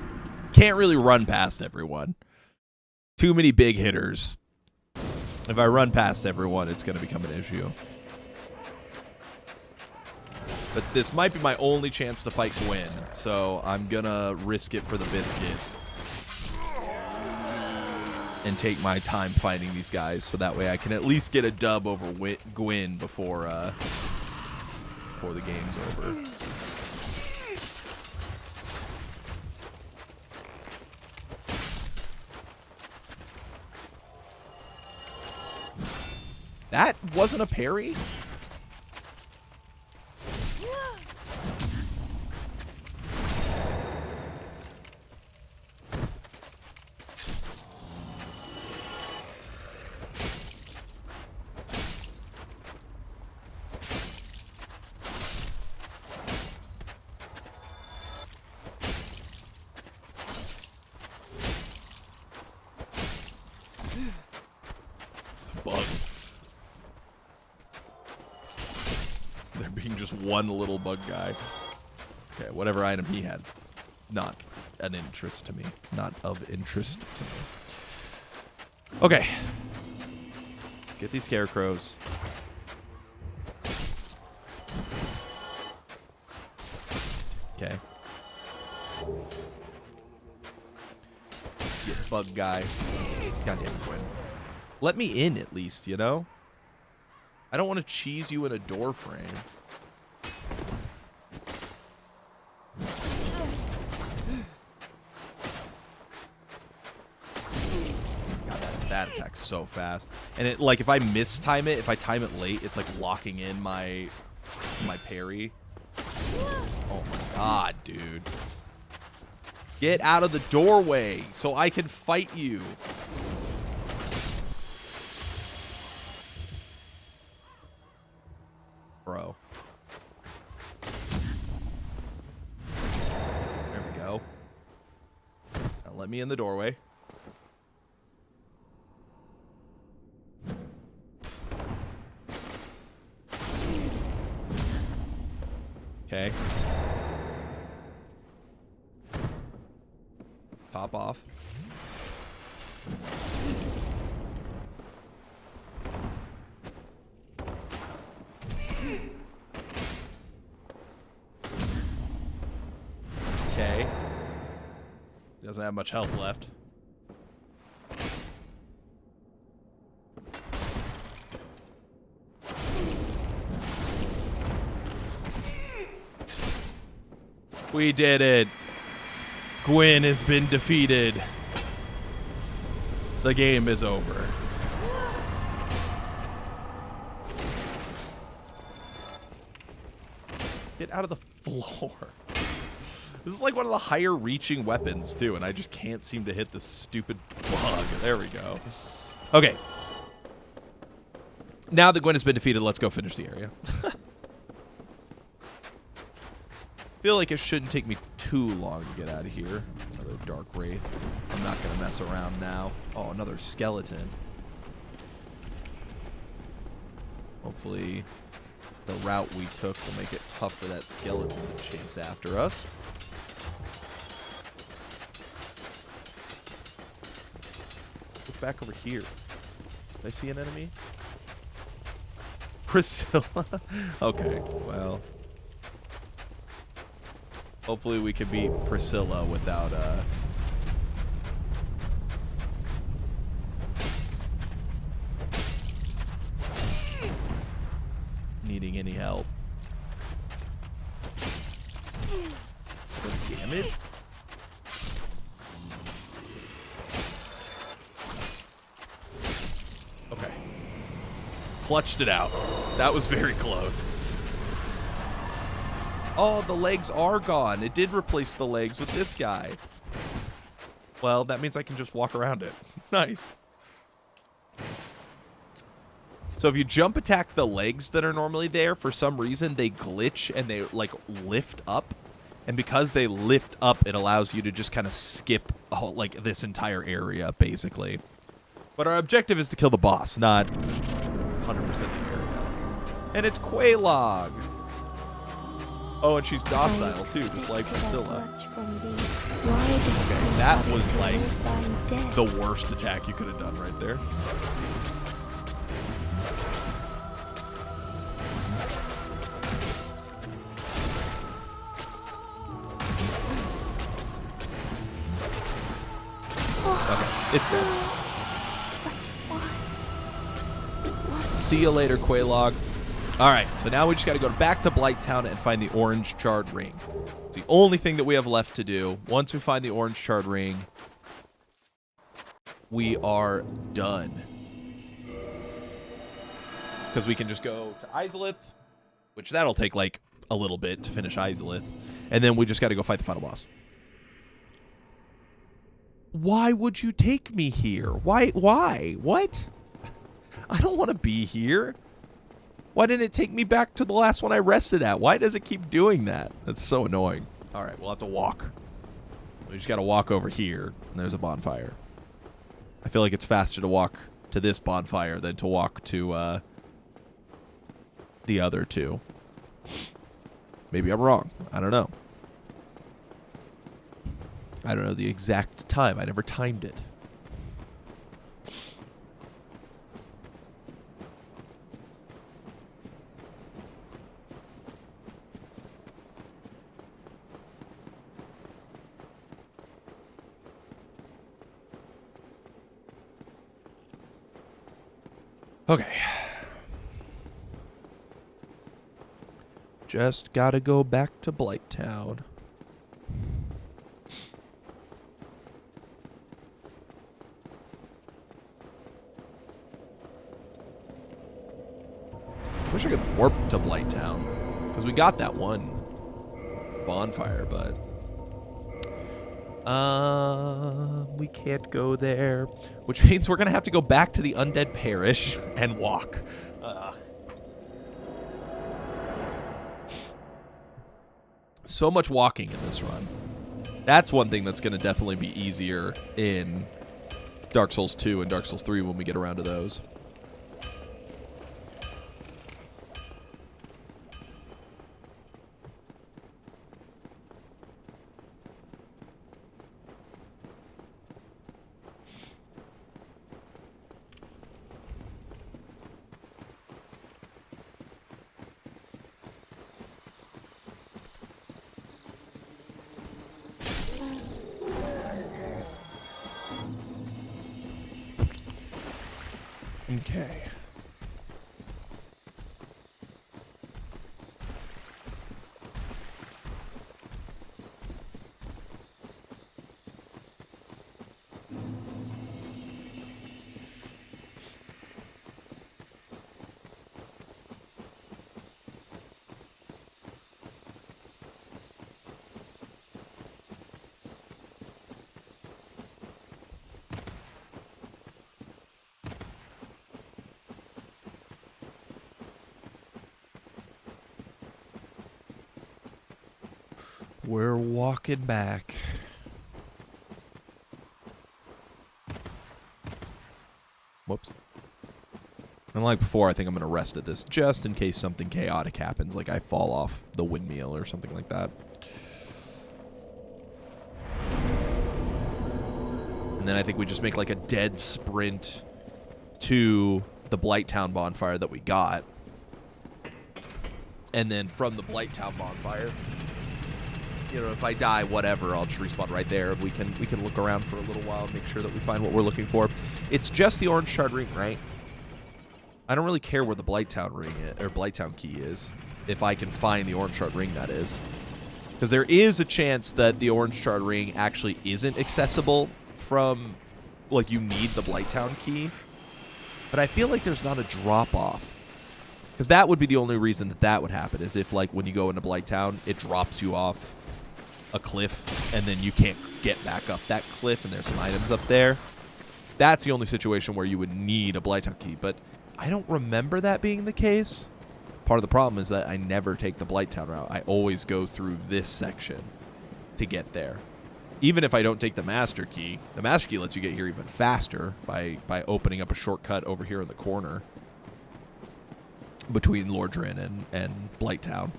A: Can't really run past everyone. Too many big hitters. If I run past everyone, it's going to become an issue. But this might be my only chance to fight Gwen, so I'm going to risk it for the biscuit. And take my time fighting these guys, so that way I can at least get a dub over Gwen before the game's over. That wasn't a parry? Bug. There being just one little bug guy. Okay, whatever item he has, not an interest to me. Not of interest to me. Okay. Get these scarecrows. Okay. Get bug guy. Goddamn Gwen. Let me in at least, you know? I don't want to cheese you in a door frame. God, that attacks so fast. And it, like, if I mistime it, if I time it late, it's like locking in my parry. Oh my god, dude. Get out of the doorway so I can fight you. Bro. There we go. Now let me in the doorway. Okay. Top off. Okay. He doesn't have much health left. We did it. Gwen has been defeated. The game is over. Get out of the floor. This is like one of the higher reaching weapons too, and I just can't seem to hit this stupid bug. There we go. Okay. Now that Gwen has been defeated, let's go finish the area. Feel like it shouldn't take me too long to get out of here. Another dark wraith. I'm not gonna mess around now. Oh, another skeleton. Hopefully the route we took will make it tough for that skeleton to chase after us. Look back over here. Did I see an enemy? Priscilla. Okay, well. Hopefully we can beat Priscilla without, needing any help. Good damage? Okay. Clutched it out. That was very close. Oh, the legs are gone. It did replace the legs with this guy. Well, that means I can just walk around it. Nice. So if you jump attack the legs that are normally there, for some reason they glitch and they like lift up. And because they lift up, it allows you to just kind of skip like this entire area, basically. But our objective is to kill the boss, not 100% the area. And it's Quelaag. Oh, and she's docile too, just like Priscilla. Okay, that was like the worst attack you could have done right there. Okay, it's dead. See you later, Quelaag. Alright, so now we just got to go back to Blighttown and find the orange charred ring. It's the only thing that we have left to do. Once we find the orange charred ring, we are done. Because we can just go to Izalith, which that'll take like a little bit to finish Izalith. And then we just got to go fight the final boss. Why would you take me here? Why? What? I don't want to be here. Why didn't it take me back to the last one I rested at? Why does it keep doing that? That's so annoying. All right, we'll have to walk. We just got to walk over here, and there's a bonfire. I feel like it's faster to walk to this bonfire than to walk to the other two. Maybe I'm wrong. I don't know. I don't know the exact time. I never timed it. Okay. Just gotta go back to Blighttown. Wish I could warp to Blighttown, because we got that one bonfire, but we can't go there, which means we're gonna have to go back to the Undead Parish and walk. So much walking in this run. That's one thing that's gonna definitely be easier in Dark Souls 2 and Dark Souls 3 when we get around to those. Okay. We're walking back. Whoops. And like before, I think I'm going to rest at this just in case something chaotic happens, like I fall off the windmill or something like that. And then I think we just make like a dead sprint to the Blighttown bonfire that we got. And then from the Blighttown bonfire, you know, if I die, whatever, I'll just respawn right there. We can look around for a little while and make sure that we find what we're looking for. It's just the orange shard ring, right? I don't really care where the Blighttown ring is, or Blighttown key is, if I can find the orange shard ring, that is. Because there is a chance that the orange shard ring actually isn't accessible from, like, you need the Blighttown key. But I feel like there's not a drop-off. Because that would be the only reason that that would happen, is if, like, when you go into Blighttown, it drops you off a cliff, and then you can't get back up that cliff, and there's some items up there. That's the only situation where you would need a Blighttown key, but I don't remember that being the case. Part of the problem is that I never take the Blighttown route. I always go through this section to get there. Even if I don't take the Master Key lets you get here even faster by opening up a shortcut over here in the corner between Lordran and Blighttown.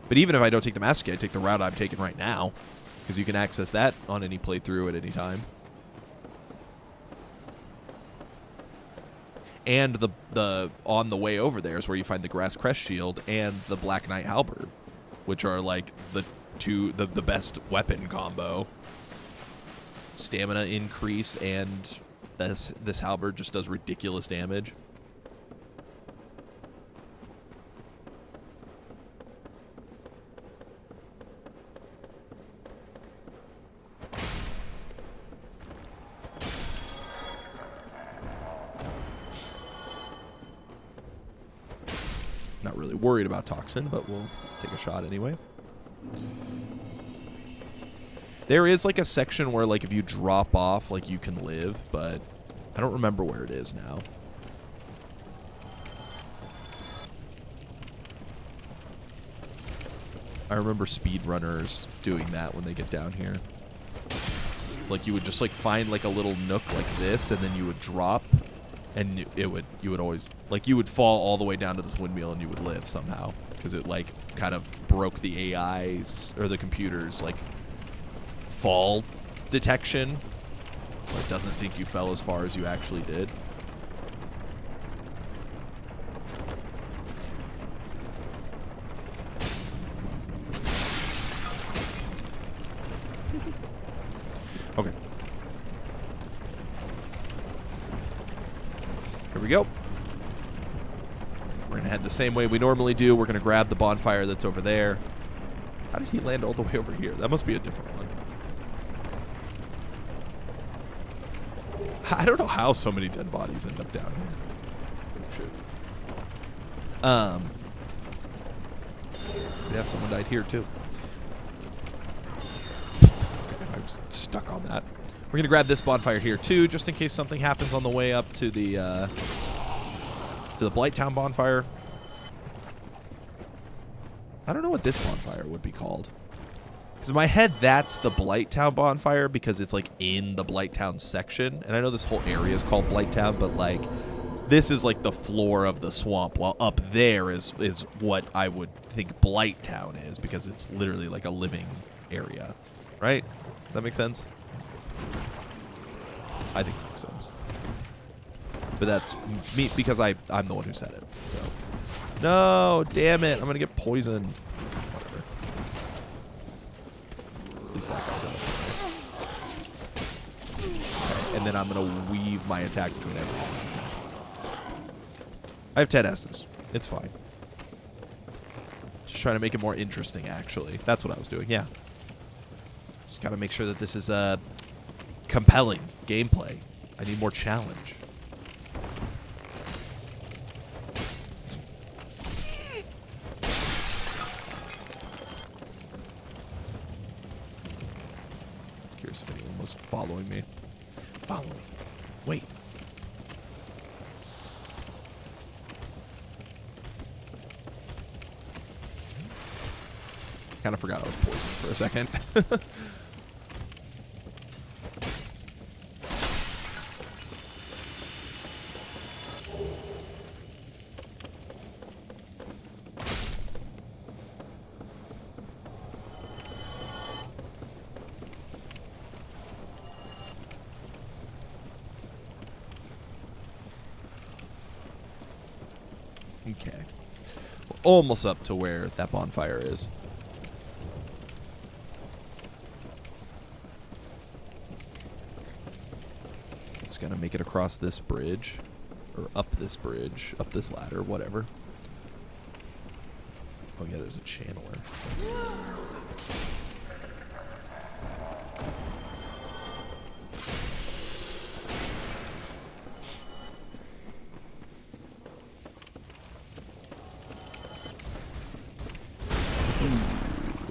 A: But even if I don't take the Master Key, I take the route I'm taking right now, because you can access that on any playthrough at any time. And the on the way over there is where you find the Grass Crest Shield and the Black Knight Halberd, which are like the best weapon combo. Stamina increase, and this halberd just does ridiculous damage. Not really worried about Toxin, but we'll take a shot anyway. There is like a section where, like, if you drop off, like, you can live, but I don't remember where it is now. I remember speedrunners doing that when they get down here. It's like you would just, like, find, like, a little nook like this, and then you would drop, and you would always, like, you would fall all the way down to this windmill, and you would live somehow, because it, like, kind of broke the AI's, or the computer's, like, fall detection. It doesn't think you fell as far as you actually did. Okay. Here we go. We're going to head the same way we normally do. We're going to grab the bonfire that's over there. How did he land all the way over here? That must be a different one. I don't know how so many dead bodies end up down here. Oh, shit. Yeah, someone died here, too. I'm stuck on that. We're going to grab this bonfire here, too, just in case something happens on the way up to the Blighttown bonfire. I don't know what this bonfire would be called. Because in my head, that's the Blighttown bonfire because it's, like, in the Blighttown section. And I know this whole area is called Blighttown, but, like, this is, like, the floor of the swamp, while up there is what I would think Blighttown is, because it's literally, like, a living area. Right? Does that make sense? I think it makes sense. But that's me, because I'm the one who said it, so. No, damn it. I'm going to get poisoned. Whatever. At least that guy's out. Okay, and then I'm going to weave my attack between everything. I have 10 S's. It's fine. Just trying to make it more interesting, actually. That's what I was doing, yeah. Just got to make sure that this is compelling gameplay. I need more challenge. Curious if anyone was following me. Follow me. Wait. Kind of forgot I was poisoned for a second. Okay. almost up to where that bonfire is. Just gotta make it across this bridge. Or up this bridge. Up this ladder, whatever. Oh yeah, there's a channeler.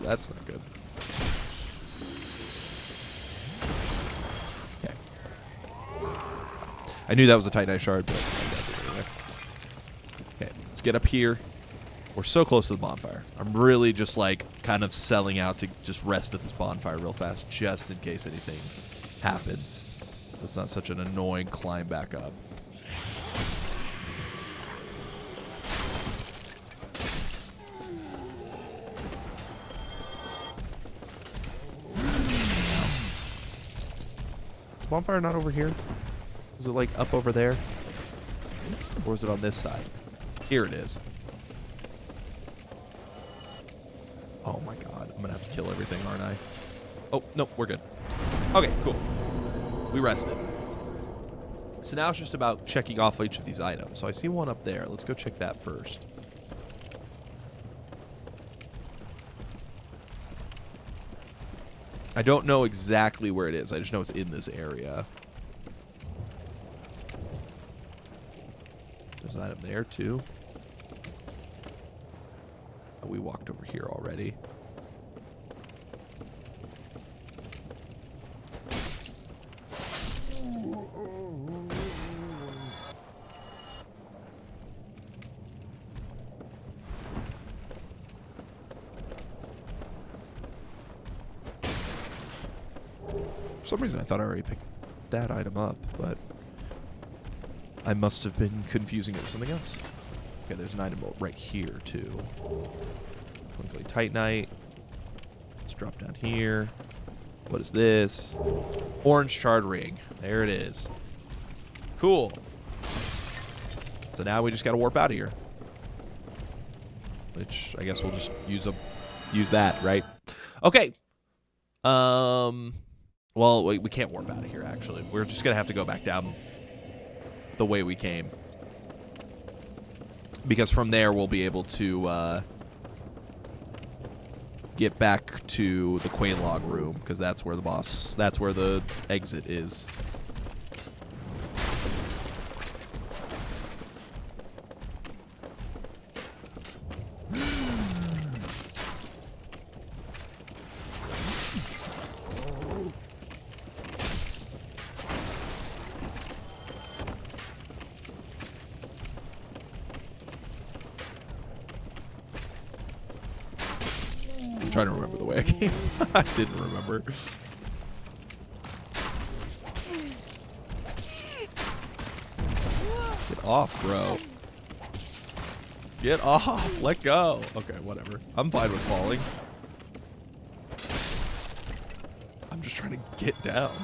A: That's not good. Okay. I knew that was a Titanite shard, but I got it anyway. Okay, let's get up here. We're so close to the bonfire. I'm really just like kind of selling out to just rest at this bonfire real fast, just in case anything happens. It's not such an annoying climb back up. Bonfire not over here? Is it like up over there? Or is it on this side? Here it is. Oh my god. I'm gonna have to kill everything, aren't I? Oh, no, we're good. Okay, cool. We rested. So now it's just about checking off each of these items. So I see one up there. Let's go check that first. I don't know exactly where it is. I just know it's in this area. There's an item there, too. Oh, we walked over here already. For some reason, I thought I already picked that item up, but I must have been confusing it with something else. Okay, there's an item right here, too. Twinkly Titanite. Let's drop down here. What is this? Orange charred ring. There it is. Cool. So now we just got to warp out of here. Which, I guess we'll just use that, right? Okay. Well, we can't warp out of here, actually. We're just going to have to go back down the way we came. Because from there, we'll be able to get back to the Quain log room. Because that's where that's where the exit is. Trying to remember the way I came. I didn't remember. Get off, bro. Get off. Let go. Okay, whatever. I'm fine with falling. I'm just trying to get down.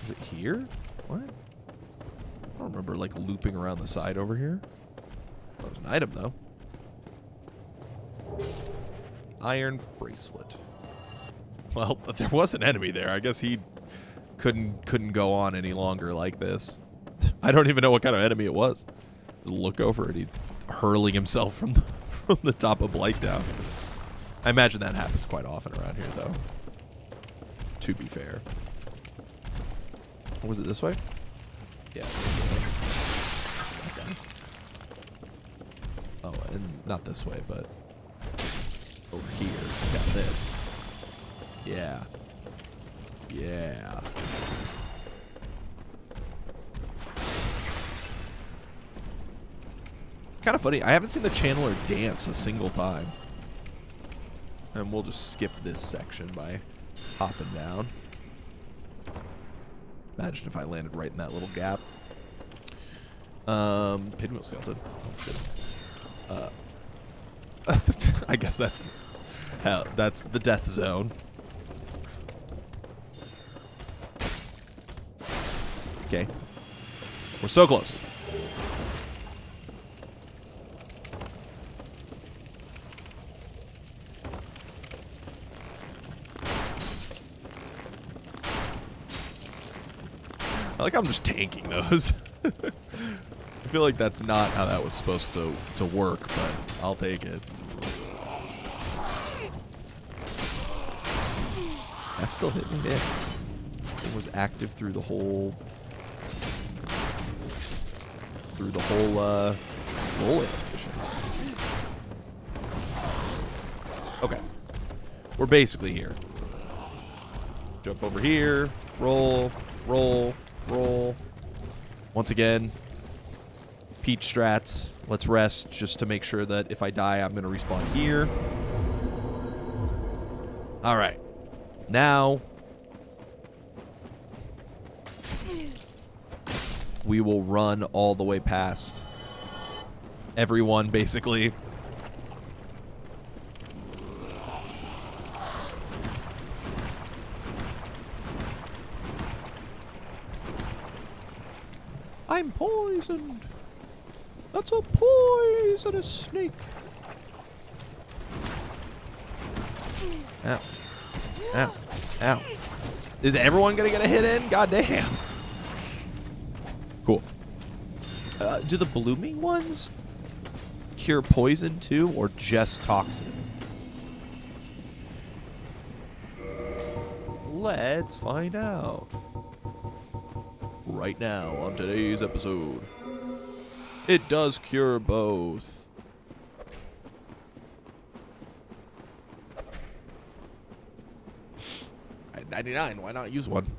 A: Is it here? What? I don't remember, like, looping around the side over here. Oh, there's an item, though. Iron bracelet. Well, there was an enemy there. I guess he couldn't go on any longer like this. I don't even know what kind of enemy it was. Look over and he's hurling himself from the top of Blighttown. I imagine that happens quite often around here, though. To be fair. Was it this way? Yeah. Okay. Oh, and not this way, but over here. Got this. Yeah. Yeah. Kind of funny. I haven't seen the channeler dance a single time. And we'll just skip this section by hopping down. Imagine if I landed right in that little gap. Pinwheel skeleton. I guess that's the death zone. Okay. We're so close. I like I'm just tanking those. I feel like that's not how that was supposed to work, but I'll take it. That still hit me, man. It was active through the whole roll animation. Okay. We're basically here. Jump over here. Roll. Roll. Roll. Once again, Peach strats. Let's rest just to make sure that if I die, I'm going to respawn here. All right. Now, we will run all the way past everyone, basically. I'm poisoned. That's a poisonous snake. Ow. Ow. Ow. Is everyone gonna get a hit in? God damn. Cool. Do the blooming ones cure poison too, or just toxin? Let's find out. Right now on today's episode. It does cure both. 99, why not use one?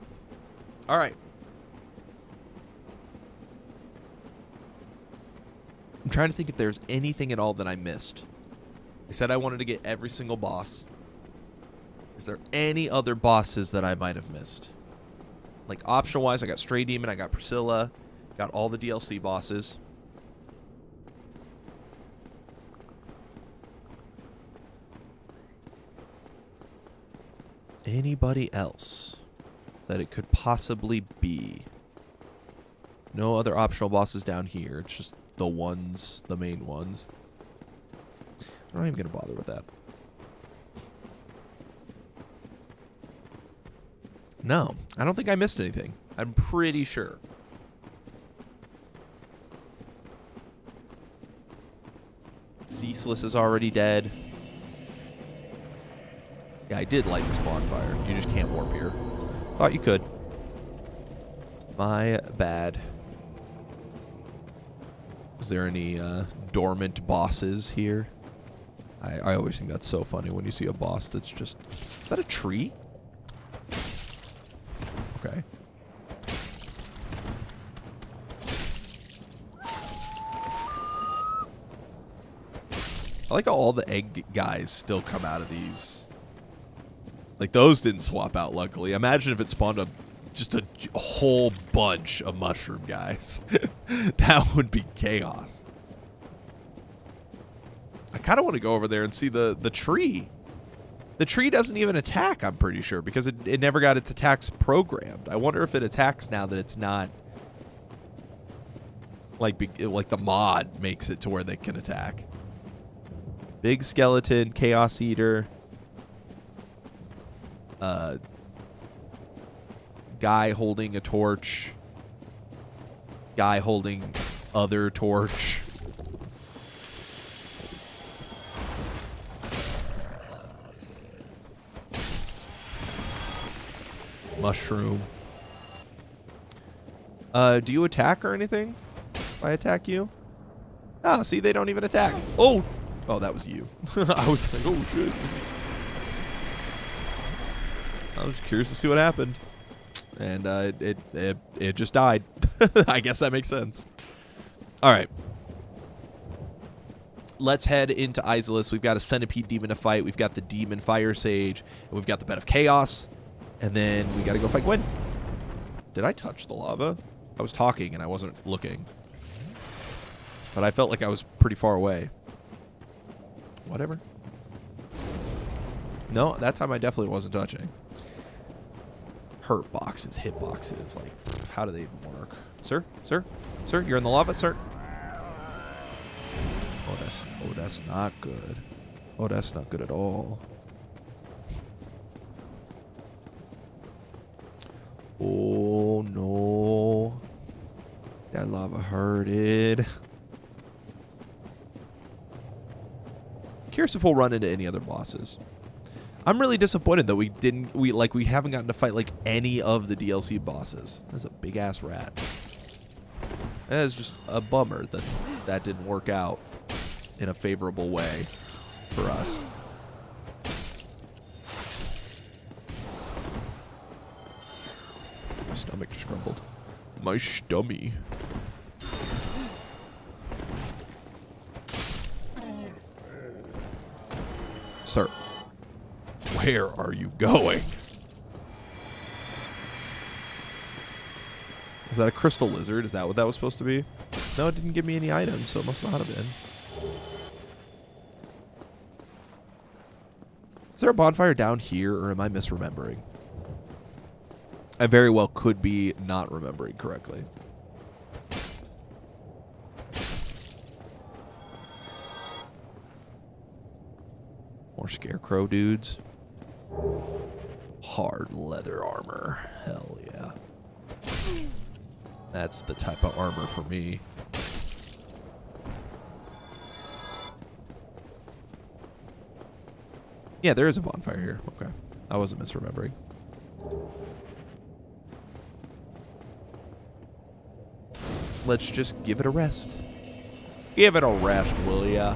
A: All right. I'm trying to think if there's anything at all that I missed. I said I wanted to get every single boss. Is there any other bosses that I might have missed? Like optional wise, I got Stray Demon, I got Priscilla, got all the DLC bosses. Anybody else that it could possibly be? No other optional bosses down here. It's just the ones, the main ones. I'm not even going to bother with that. No, I don't think I missed anything. I'm pretty sure. Ceaseless is already dead. Yeah, I did light this bonfire. You just can't warp here. Thought you could. My bad. Is there any dormant bosses here? I always think that's so funny when you see a boss that's just... Is that a tree? Okay. I like how all the egg guys still come out of these. Like, those didn't swap out, luckily. Imagine if it spawned just a whole bunch of mushroom guys. That would be chaos. I kind of want to go over there and see the tree. The tree doesn't even attack, I'm pretty sure, because it never got its attacks programmed. I wonder if it attacks now that it's not... Like the mod makes it to where they can attack. Big skeleton, Chaos Eater... guy holding a torch. Guy holding other torch. Mushroom. Do you attack or anything? If I attack you? Ah, see, they don't even attack. Oh! Oh, that was you. I was like, oh, shit. I was curious to see what happened. And it just died. I guess that makes sense. All right. Let's head into Isolus. We've got a Centipede Demon to fight. We've got the Demon Fire Sage. And we've got the Bed of Chaos. And then we got to go fight Gwen. Did I touch the lava? I was talking and I wasn't looking. But I felt like I was pretty far away. Whatever. No, that time I definitely wasn't touching. Hurt boxes, hit boxes, like, how do they even work? Sir? Sir? Sir, you're in the lava, sir? Oh, that's not good. Oh, that's not good at all. Oh, no. I've heard it. Curious if we'll run into any other bosses. I'm really disappointed that we haven't gotten to fight like any of the DLC bosses. That's a big ass rat. That is just a bummer that that didn't work out in a favorable way for us. My stomach just grumbled. My stummy. Sir, where are you going? Is that a crystal lizard? Is that what that was supposed to be? No, it didn't give me any items, so it must not have been. Is there a bonfire down here, or am I misremembering? I very well could be not remembering correctly. More scarecrow dudes. Hard leather armor. Hell yeah. That's the type of armor for me. Yeah, there is a bonfire here. Okay. I wasn't misremembering. Let's just give it a rest. Give it a rest, will ya?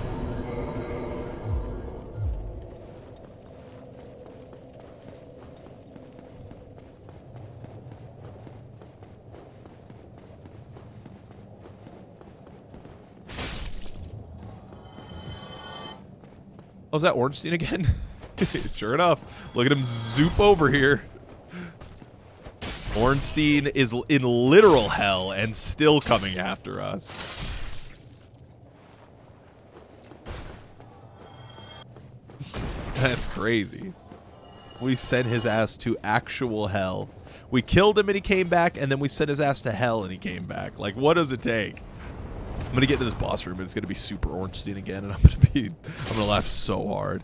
A: Oh, is that Ornstein again? Sure enough. Look at him zoop over here. Ornstein is in literal hell and still coming after us. That's crazy. We sent his ass to actual hell. We killed him and he came back, and then we sent his ass to hell and he came back. Like, what does it take? I'm gonna get into this boss room and it's gonna be super Ornstein again, and I'm gonna laugh so hard.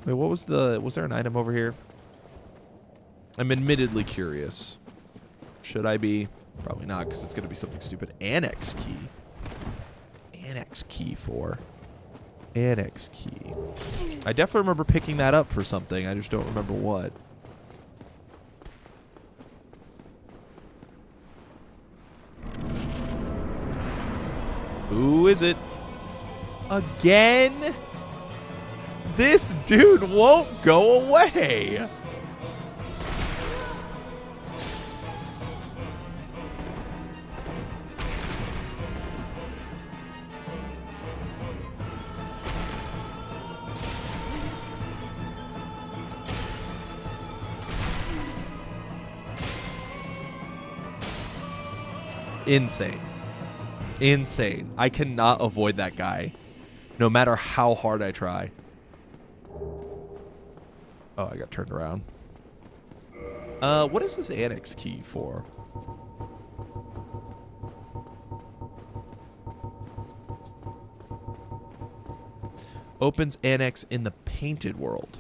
A: Wait, what was there an item over here? I'm admittedly curious. Should I be? Probably not, because it's gonna be something stupid. Annex key. Annex key for. Annex key. I definitely remember picking that up for something. I just don't remember what. Who is it? Again? This dude won't go away. Insane. Insane. I cannot avoid that guy, no matter how hard I try. Oh, I got turned around. What is this annex key for? Opens annex in the painted world.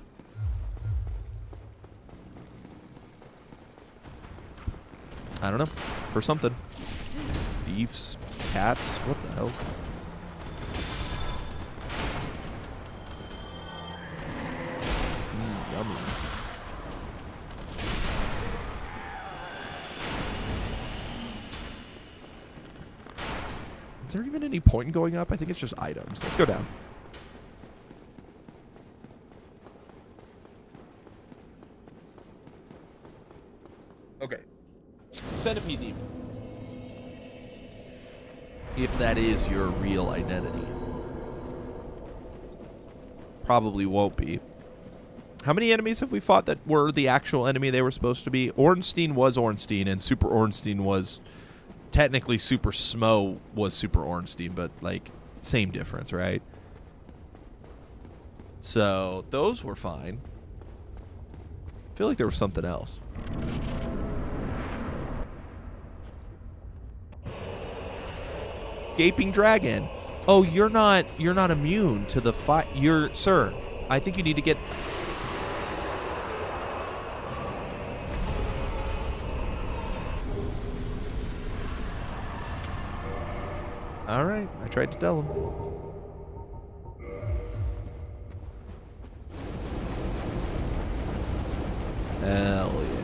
A: I don't know. For something. Thieves, cats, what the hell? Yummy. Is there even any point in going up? I think it's just items. Let's go down. Okay. Centipede demon. If that is your real identity. Probably won't be. How many enemies have we fought that were the actual enemy they were supposed to be? Ornstein was Ornstein, and Super Ornstein was... Technically, Super Smo was Super Ornstein, but, like, same difference, right? So, those were fine. I feel like there was something else. Gaping dragon. Oh, you're not immune to the fight. Sir, I think you need to get... All right. I tried to tell him. Hell yeah.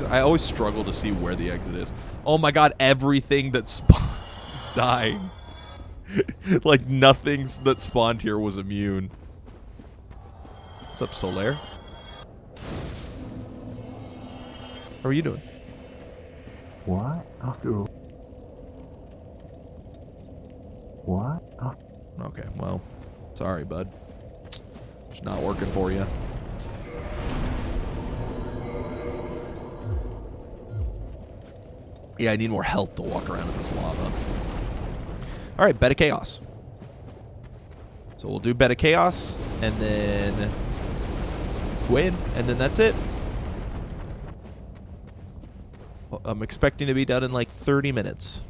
A: I always struggle to see where the exit is. Oh my god, everything that spawned is dying. Like nothing that spawned here was immune. What's up, Solaire? How are you doing?
C: What? After all? What?
A: Okay, well, sorry, bud. It's not working for you. Yeah, I need more health to walk around in this lava. All right, Beta Chaos. So we'll do Beta Chaos, and then win, and then that's it. Well, I'm expecting to be done in like 30 minutes.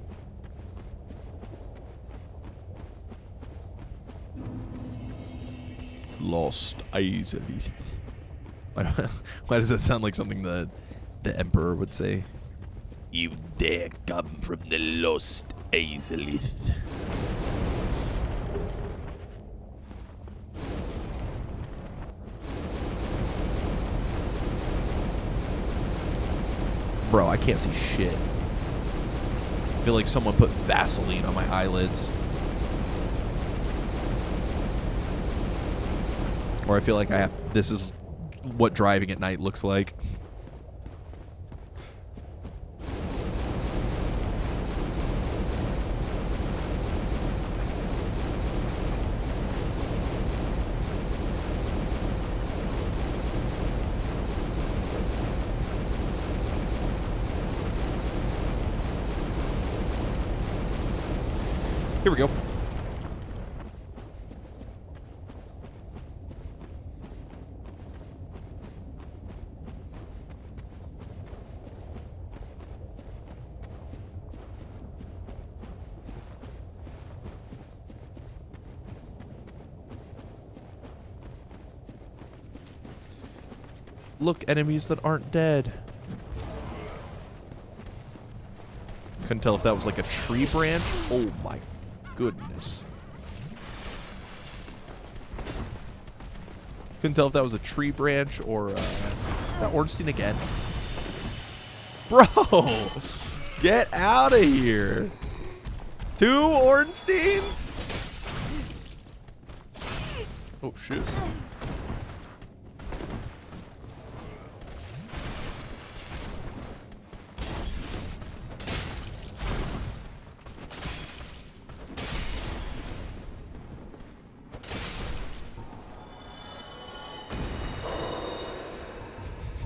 A: Lost easily. Why does that sound like something the Emperor would say? You dare come from the lost Azelith. Bro, I can't see shit. I feel like someone put Vaseline on my eyelids. Or I feel like this is what driving at night looks like. Here we go. Look, enemies that aren't dead. Couldn't tell if that was like a tree branch. Oh my goodness. Couldn't tell if that was a tree branch or that Ornstein again. Bro, get out of here. 2 Ornsteins? Oh shoot.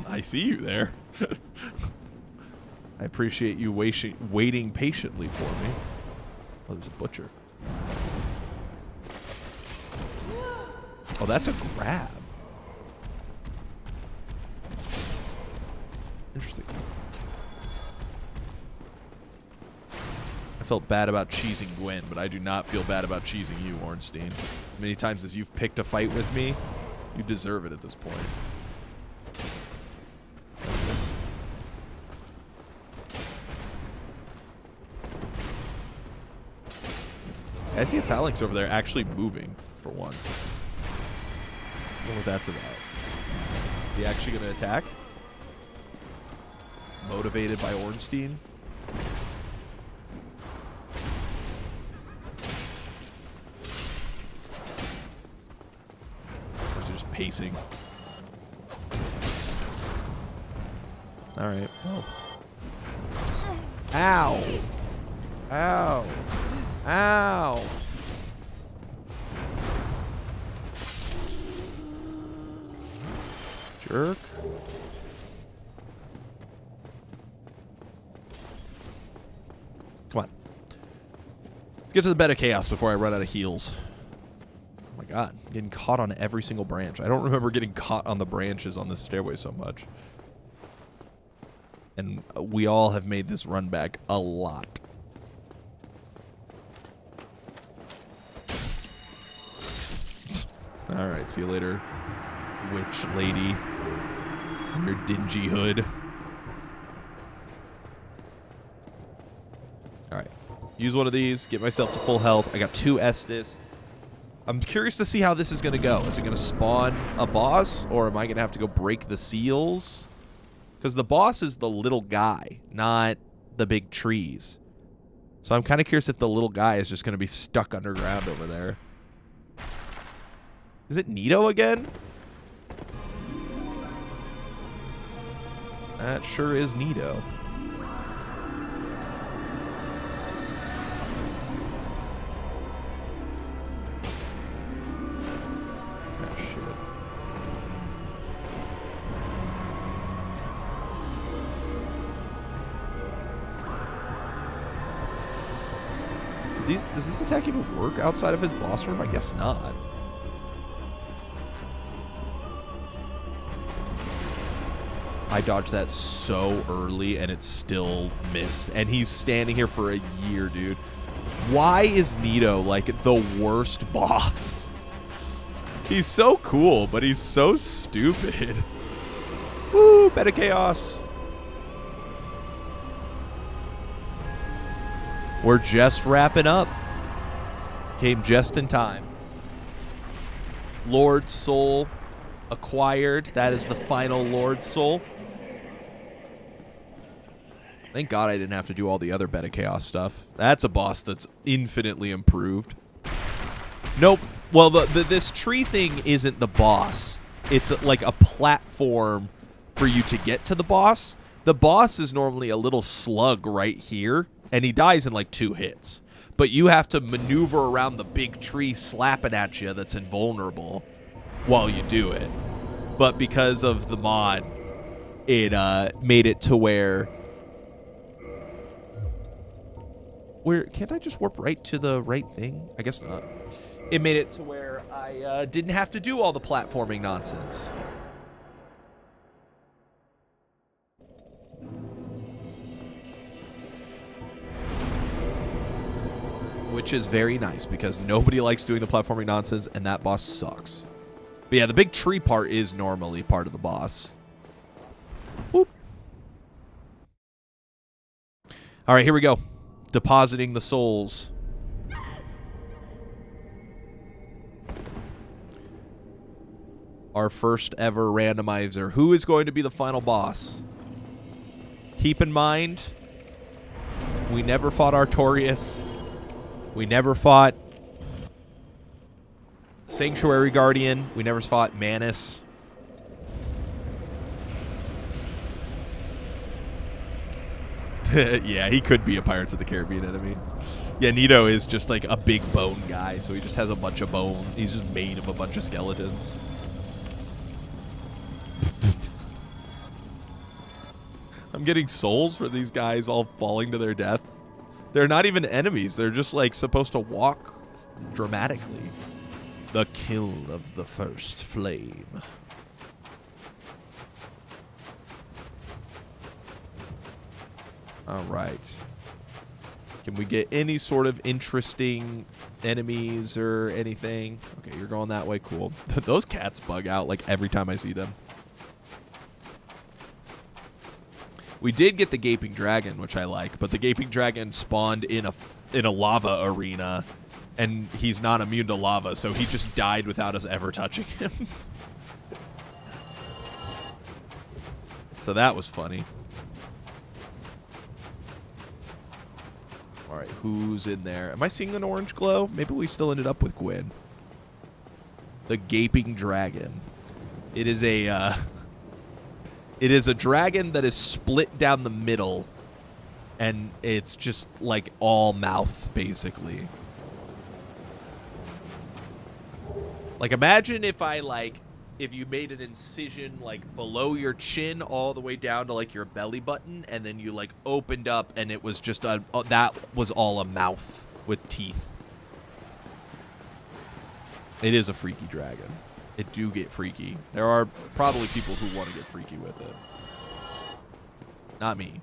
A: I see you there. I appreciate you waiting patiently for me. Oh, there's a butcher. Oh, that's a grab. Interesting. I felt bad about cheesing Gwen, but I do not feel bad about cheesing you, Ornstein. Many times as you've picked a fight with me, you deserve it at this point. I see a phalanx over there actually moving for once. I don't know what that's about. He actually going to attack? Motivated by Ornstein? Or is he just pacing? Alright, well. Ow! Ow! Ow! Jerk. Come on. Let's get to the Beta Chaos before I run out of heals. Oh my god. I'm getting caught on every single branch. I don't remember getting caught on the branches on this stairway so much. And we all have made this run back a lot. Alright, see you later, witch lady. Your dingy hood. Alright. Use one of these. Get myself to full health. I got 2 Estus. I'm curious to see how this is going to go. Is it going to spawn a boss? Or am I going to have to go break the seals? Because the boss is the little guy, not the big trees. So I'm kind of curious if the little guy is just going to be stuck underground over there. Is it Nito again? That sure is Nito. Ah, shit. Does this attack even work outside of his boss room? I guess not. I dodged that so early and it still missed. And he's standing here for a year, dude. Why is Nito like the worst boss? He's so cool, but he's so stupid. Woo, Beta Chaos. We're just wrapping up. Came just in time. Lord Soul acquired. That is the final Lord Soul. Thank God I didn't have to do all the other Beta Chaos stuff. That's a boss that's infinitely improved. Nope. Well, this tree thing isn't the boss. It's like a platform for you to get to the boss. The boss is normally a little slug right here, and he dies in like 2 hits. But you have to maneuver around the big tree slapping at you that's invulnerable while you do it. But because of the mod, it made it to where can't I just warp right to the right thing? I guess not. It made it to where I didn't have to do all the platforming nonsense. Which is very nice because nobody likes doing the platforming nonsense and that boss sucks. But yeah, the big tree part is normally part of the boss. Whoop. All right, here we go. Depositing the souls. Our first ever randomizer. Who is going to be the final boss? Keep in mind, we never fought Artorias. We never fought Sanctuary Guardian. We never fought Manus. Yeah, he could be a Pirates of the Caribbean enemy. Yeah, Nito is just like a big bone guy, so he just has a bunch of bone. He's just made of a bunch of skeletons. I'm getting souls for these guys all falling to their death. They're not even enemies. They're just like supposed to walk dramatically. The kill of the first flame. All right. Can we get any sort of interesting enemies or anything? Okay, you're going that way. Cool. Those cats bug out like every time I see them. We did get the Gaping Dragon, which I like, but the Gaping Dragon spawned in a lava arena, and he's not immune to lava, so he just died without us ever touching him. So that was funny. All right, who's in there? Am I seeing an orange glow? Maybe we still ended up with Gwen. The Gaping Dragon. It is a dragon that is split down the middle, and it's just like all mouth, basically. Like, imagine if if you made an incision like below your chin all the way down to like your belly button, and then you like opened up and it was just that was all a mouth with teeth. It is a freaky dragon. It do get freaky. There are probably people who want to get freaky with it. Not me.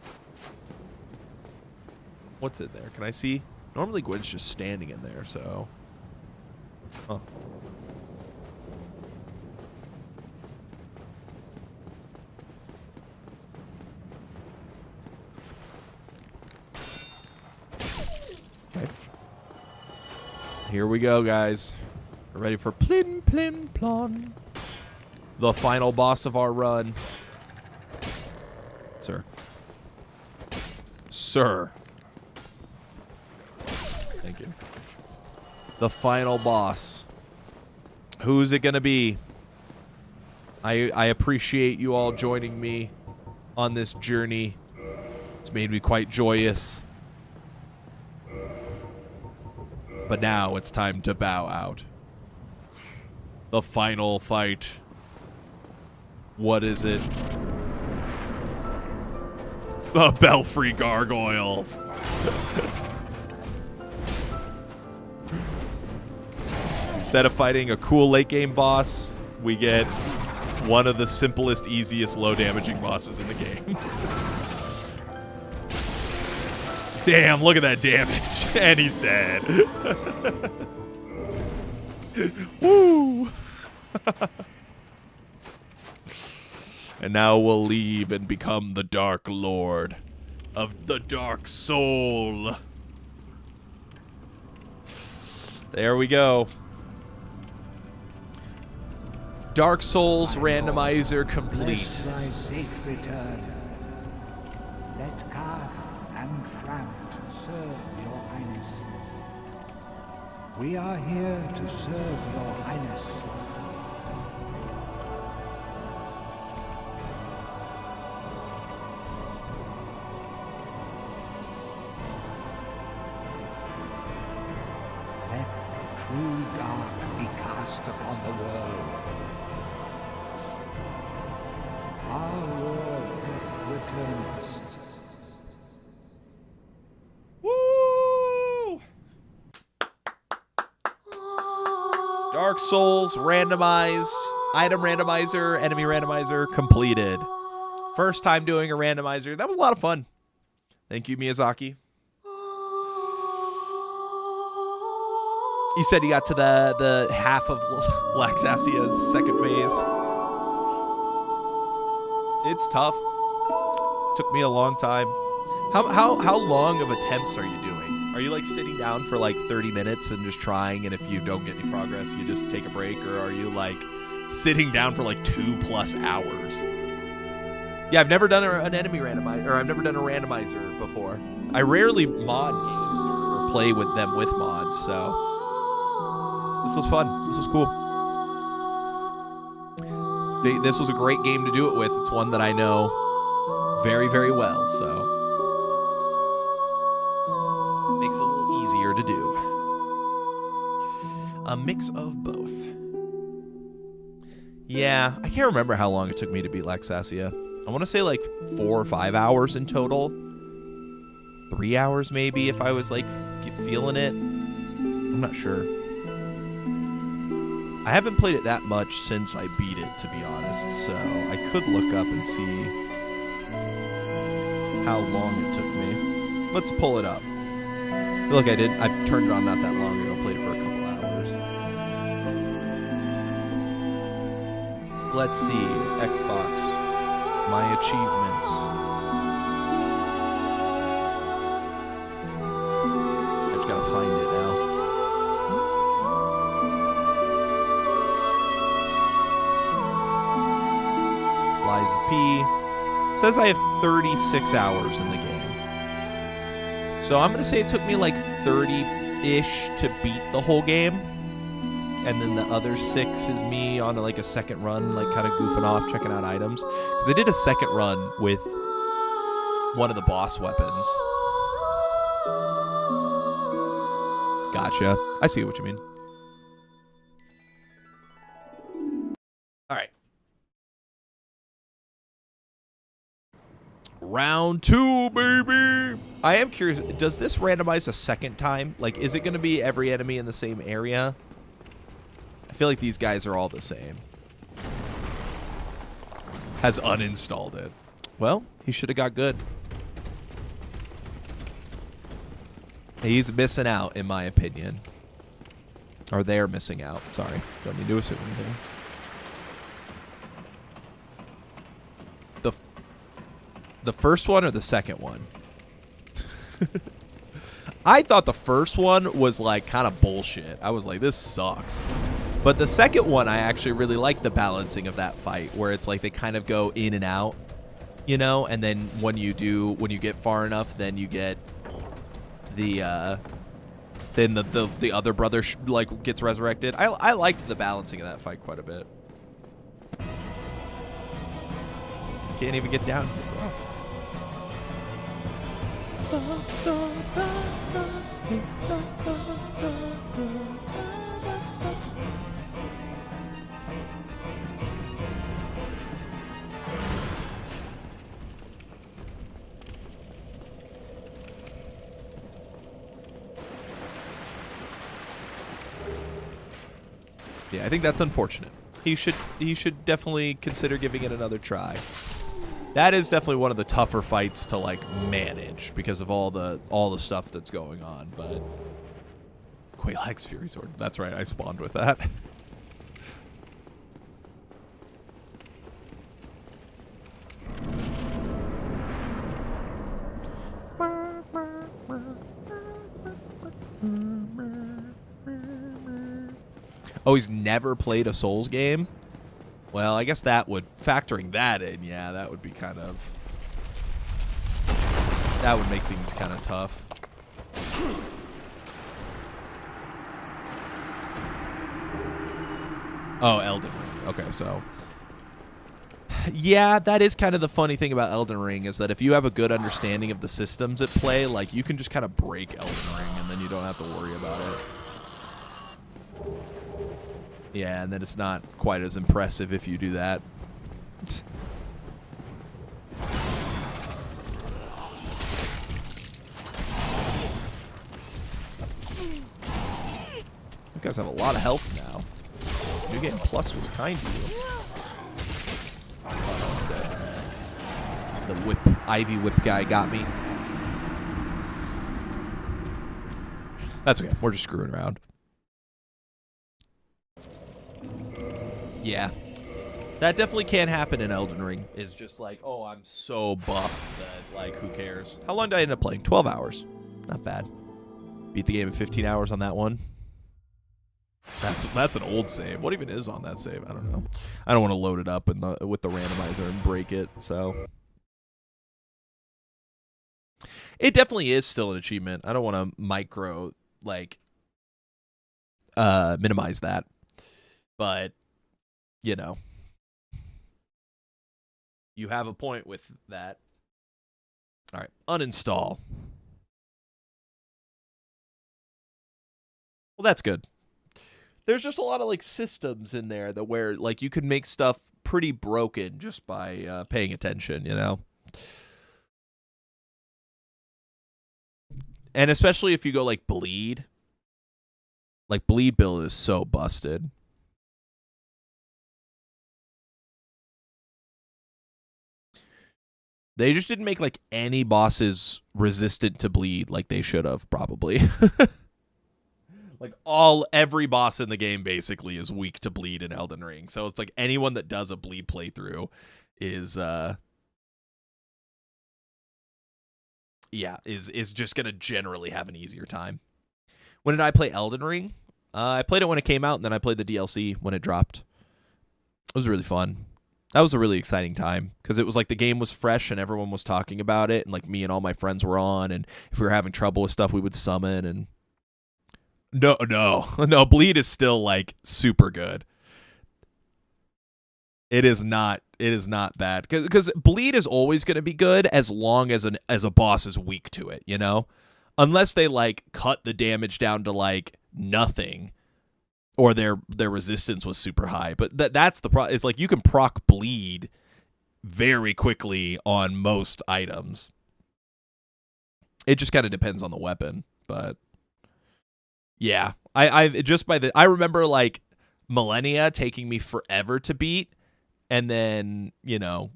A: What's in there? Can I see? Normally Gwen's just standing in there, so. Huh. Oh, Here we go, guys. We're ready for plin, plin, plon. The final boss of our run. Sir. Sir. Thank you. The final boss. Who's it gonna be? I appreciate you all joining me on this journey. It's made me quite joyous. But now it's time to bow out. The final fight. What is it? A Belfry Gargoyle. Instead of fighting a cool late game boss, we get one of the simplest, easiest, low damaging bosses in the game. Damn, look at that damage. And he's dead. Woo! And now we'll leave and become the Dark Lord of the Dark Soul. There we go. Dark Souls randomizer complete.
D: Bless thy safe return. Let Carth and Fraft serve your highness. We are here to serve your highness. Let true dark be cast upon the world. Our world hath returned.
A: Woo! Dark Souls randomized, item randomizer, enemy randomizer completed. First time doing a randomizer. That was a lot of fun. Thank you, Miyazaki. You said you got to the half of Laxasia's second phase. It's tough. Took me a long time. How long of attempts are you doing? Are you like sitting down for like 30 minutes and just trying, and if you don't get any progress, you just take a break? Or are you like sitting down for like 2+ hours? Yeah, I've never done an enemy randomizer, or I've never done a randomizer before. I rarely mod games or play with them with mods, so this was fun. This was cool. This was a great game to do it with. It's one that I know very, very well, so makes it a little easier to do. A mix of both. Yeah, I can't remember how long it took me to beat Laxasia. I want to say like 4 or 5 hours in total. 3 hours maybe if I was like feeling it. I'm not sure. I haven't played it that much since I beat it, to be honest, so I could look up and see how long it took me. Let's pull it up. I feel like I turned it on not that long ago, played it for a couple hours. Let's see, Xbox, my achievements. I just gotta find it now. Lies of P. It says I have 36 hours in the game. So I'm going to say it took me like 30-ish to beat the whole game. And then the other 6 is me on like a second run, like kind of goofing off, checking out items. Because I did a second run with one of the boss weapons. Gotcha. I see what you mean. All right. Round 2, baby. I am curious, does this randomize a second time? Like, is it going to be every enemy in the same area? I feel like these guys are all the same. Has uninstalled it. Well, he should have got good. He's missing out, in my opinion. Or they're missing out. Sorry. Don't mean to assume anything. The first one or the second one? I thought the first one was like kind of bullshit. I was like, this sucks. But the second one, I actually really like the balancing of that fight, where it's like they kind of go in and out, you know, and then when you get far enough, then you get the then the other brother like gets resurrected. I liked the balancing of that fight quite a bit. You can't even get down here, bro. Yeah, I think that's unfortunate. He should definitely consider giving it another try. That is definitely one of the tougher fights to like manage because of all the stuff that's going on, but Quelaag's Fury Sword. That's right, I spawned with that. Oh, he's never played a Souls game? Well, I guess that would, factoring that in, yeah, that would be kind of, that would make things kind of tough. Oh, Elden Ring. Okay, so. Yeah, that is kind of the funny thing about Elden Ring, is that if you have a good understanding of the systems at play, like, you can just kind of break Elden Ring, and then you don't have to worry about it. Yeah, and then it's not quite as impressive if you do that. You guys have a lot of health now. New Game Plus was kind to you. The whip, Ivy whip guy got me. That's okay. We're just screwing around. Yeah. That definitely can happen in Elden Ring. It's just like, oh, I'm so buff that, like, who cares? How long did I end up playing? 12 hours. Not bad. Beat the game in 15 hours on that one. That's an old save. What even is on that save? I don't know. I don't want to load it up with the randomizer and break it, so. It definitely is still an achievement. I don't want to minimize that. But, you know, you have a point with that. All right, uninstall. Well, that's good. There's just a lot of like systems in there that where like you could make stuff pretty broken just by paying attention, you know. And especially if you go like bleed build is so busted. They just didn't make like any bosses resistant to bleed like they should have probably. Like every boss in the game basically is weak to bleed in Elden Ring. So it's like anyone that does a bleed playthrough is just going to generally have an easier time. When did I play Elden Ring? I played it when it came out, and then I played the DLC when it dropped. It was really fun. That was a really exciting time because it was like the game was fresh and everyone was talking about it, and like me and all my friends were on, and if we were having trouble with stuff, we would summon. And no, bleed is still like super good. It is not bad because bleed is always going to be good as long as a boss is weak to it, you know, unless they like cut the damage down to like nothing. Or their resistance was super high. But that's the problem. It's like you can proc bleed very quickly on most items. It just kind of depends on the weapon. But yeah, I remember like Millennia taking me forever to beat, and then, you know,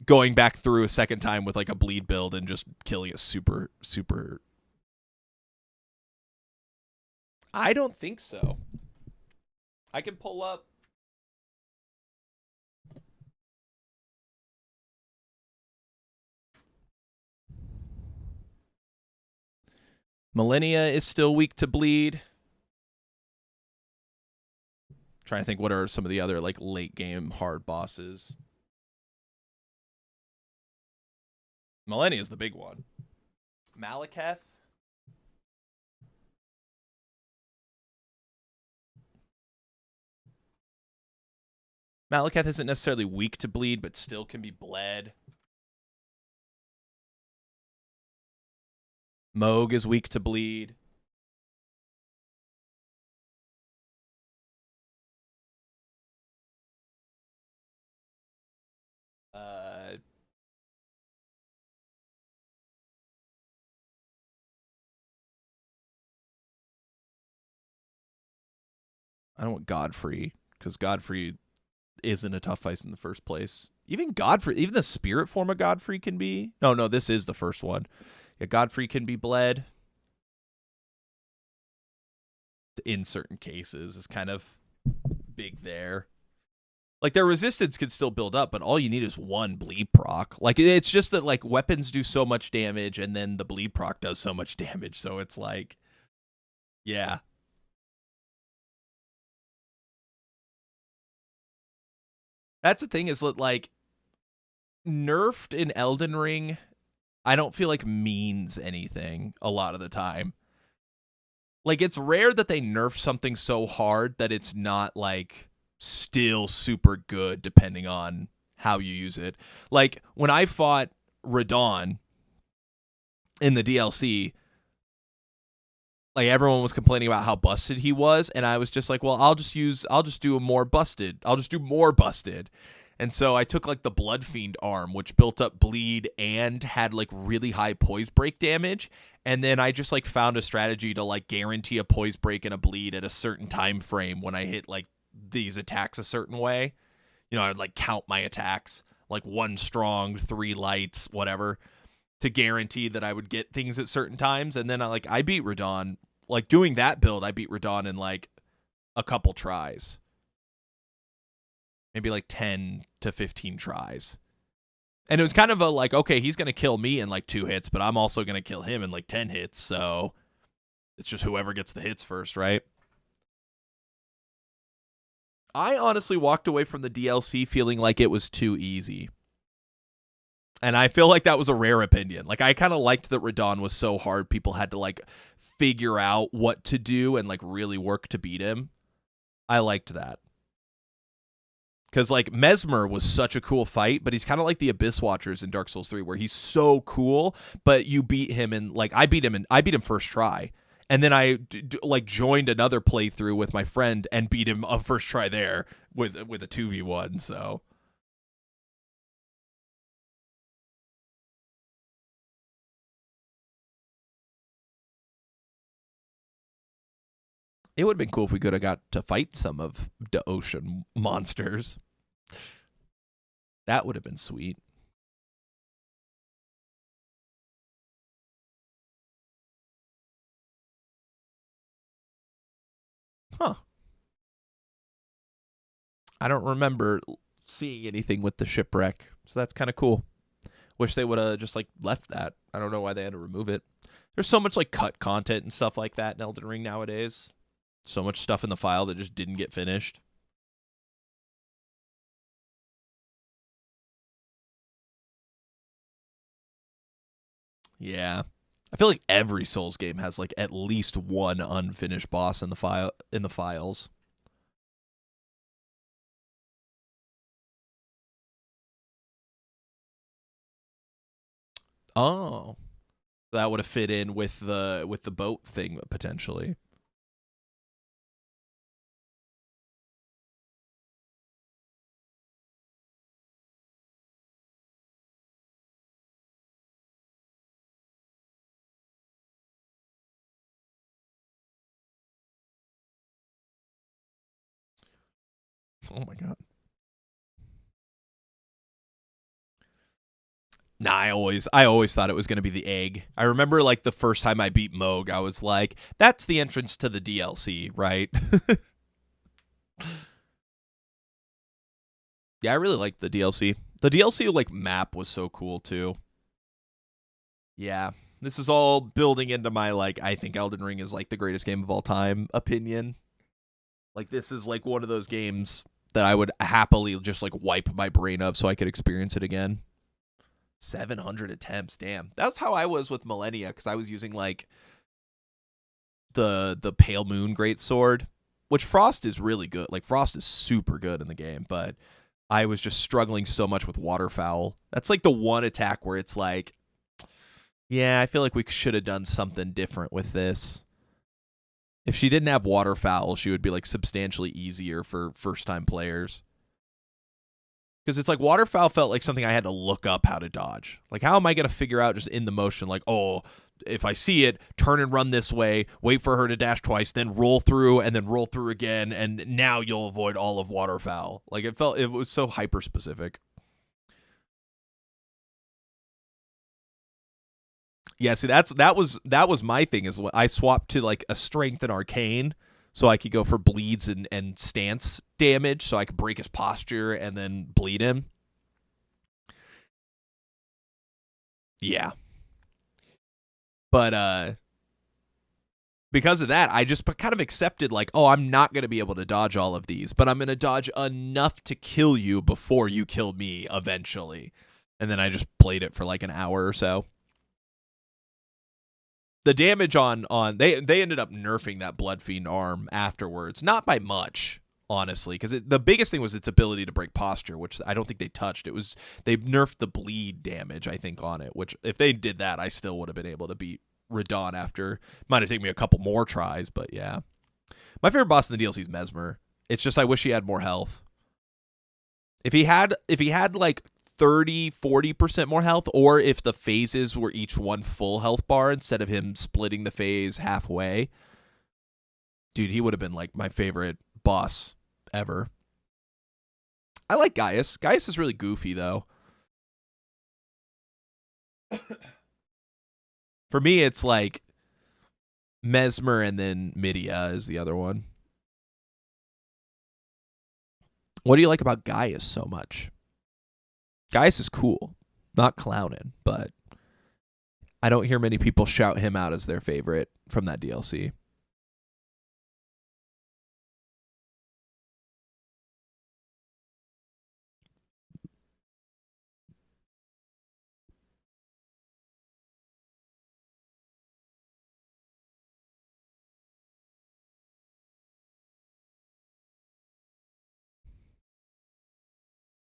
A: going back through a second time with like a bleed build and just killing it super. I don't think so. I can pull up. Millennia is still weak to bleed. Trying to think what are some of the other like late game hard bosses. Millennia is the big one. Malekith. Malekith isn't necessarily weak to bleed, but still can be bled. Moog is weak to bleed. I don't want Godfrey, because Godfrey isn't a tough fight in the first place. Even Godfrey, even the spirit form of Godfrey can be. No, this is the first one. Yeah, Godfrey can be bled. In certain cases, is kind of big there. Like, their resistance can still build up, but all you need is one bleed proc. Like, it's just that, like, weapons do so much damage, and then the bleed proc does so much damage, so it's like, yeah. That's the thing, is that, like, nerfed in Elden Ring, I don't feel like means anything a lot of the time. Like, it's rare that they nerf something so hard that it's not, like, still super good depending on how you use it. Like, when I fought Radon in the DLC, like, everyone was complaining about how busted he was, and I was just like, well, I'll just do more busted. And so I took, like, the Blood Fiend arm, which built up bleed and had, like, really high poise break damage. And then I just, like, found a strategy to, like, guarantee a poise break and a bleed at a certain time frame when I hit, like, these attacks a certain way. You know, I would, like, count my attacks, like, 1 strong, 3 lights, whatever, to guarantee that I would get things at certain times. And then I beat Radon. Like, doing that build, I beat Radon in, like, a couple tries. Maybe like 10 to 15 tries. And it was kind of a like, okay, he's going to kill me in like 2 hits, but I'm also going to kill him in like 10 hits. So it's just whoever gets the hits first, right? I honestly walked away from the DLC feeling like it was too easy. And I feel like that was a rare opinion. Like, I kind of liked that Radon was so hard, people had to like figure out what to do and like really work to beat him. I liked that. Because, like, Mesmer was such a cool fight, but he's kind of like the Abyss Watchers in Dark Souls 3, where he's so cool, but you beat him in, like, I beat him first try. And then I, like, joined another playthrough with my friend and beat him a first try there with a 2v1, so. It would have been cool if we could have got to fight some of the ocean monsters. That would have been sweet. Huh. I don't remember seeing anything with the shipwreck, so that's kind of cool. Wish they would have just, like, left that. I don't know why they had to remove it. There's so much, like, cut content and stuff like that in Elden Ring nowadays. So much stuff in the file that just didn't get finished. Yeah. I feel like every Souls game has like at least one unfinished boss in the files. Oh. That would have fit in with the boat thing potentially. Oh my god. Nah, I always thought it was going to be the egg. I remember like the first time I beat Moog, I was like, that's the entrance to the DLC, right? Yeah, I really liked the DLC. The DLC like map was so cool too. Yeah. This is all building into my, like, I think Elden Ring is, like, the greatest game of all time opinion. Like, this is, like, one of those games that I would happily just, like, wipe my brain of so I could experience it again. 700 attempts, damn. That's how I was with Millennia, because I was using, like, the Pale Moon Greatsword, which Frost is really good. Like, Frost is super good in the game, but I was just struggling so much with Waterfowl. That's, like, the one attack where it's like, yeah, I feel like we should have done something different with this. If she didn't have Waterfowl, she would be, like, substantially easier for first-time players. Because it's like Waterfowl felt like something I had to look up how to dodge. Like, how am I going to figure out just in the motion, like, oh, if I see it, turn and run this way, wait for her to dash twice, then roll through, and then roll through again, and now you'll avoid all of Waterfowl. Like, it was so hyper-specific. Yeah, see, that was my thing, is I swapped to, like, a strength and arcane, so I could go for bleeds and stance damage, so I could break his posture and then bleed him. Yeah. But because of that, I just kind of accepted, like, oh, I'm not going to be able to dodge all of these, but I'm going to dodge enough to kill you before you kill me eventually. And then I just played it for like an hour or so. The damage on they ended up nerfing that Blood Fiend arm afterwards, not by much, honestly, because the biggest thing was its ability to break posture, which I don't think they touched. They nerfed the bleed damage, I think, on it, which if they did that, I still would have been able to beat Radon after. Might have taken me a couple more tries, but yeah. My favorite boss in the DLC is Mesmer. It's just I wish he had more health. If he had like 30-40% more health, or if the phases were each one full health bar instead of him splitting the phase halfway, dude, he would have been like my favorite boss ever. I like Gaius. Gaius is really goofy, though. For me, it's like Mesmer and then Midia is the other one. What do you like about Gaius so much? Gaius is cool. Not clowning, but I don't hear many people shout him out as their favorite from that DLC.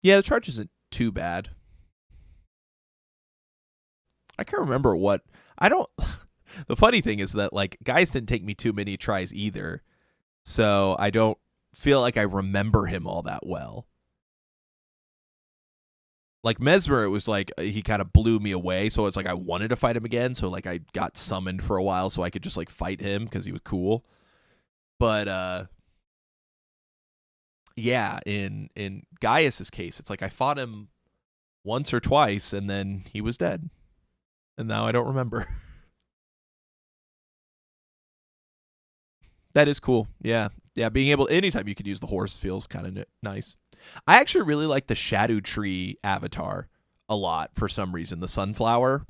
A: Yeah, the charge isn't too bad. I can't remember what... I don't... The funny thing is that, like, Gaius didn't take me too many tries either, so I don't feel like I remember him all that well. Like, Mesmer, it was like he kind of blew me away, so it's like I wanted to fight him again, so like I got summoned for a while so I could just like fight him because he was cool. But yeah, in Gaius's case, it's like I fought him once or twice and then he was dead. And now I don't remember. That is cool. Yeah. Yeah, being able, anytime you can use the horse feels kind of nice. I actually really like the Shadow Tree avatar a lot for some reason. The sunflower.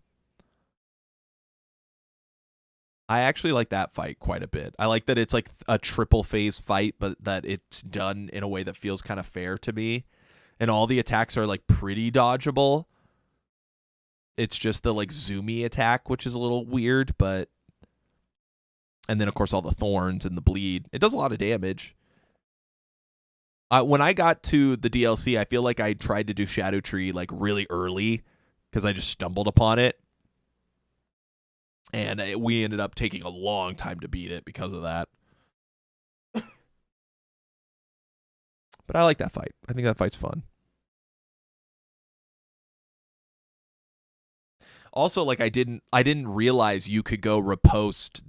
A: I actually like that fight quite a bit. I like that it's like a triple phase fight, but that it's done in a way that feels kind of fair to me. And all the attacks are like pretty dodgeable. It's just the like zoomy attack, which is a little weird, but... And then, of course, all the thorns and the bleed. It does a lot of damage. When I got to the DLC, I feel like I tried to do Shadow Tree like really early because I just stumbled upon it. And we ended up taking a long time to beat it because of that. But I like that fight. I think that fight's fun. Also, like I didn't realize you could go repost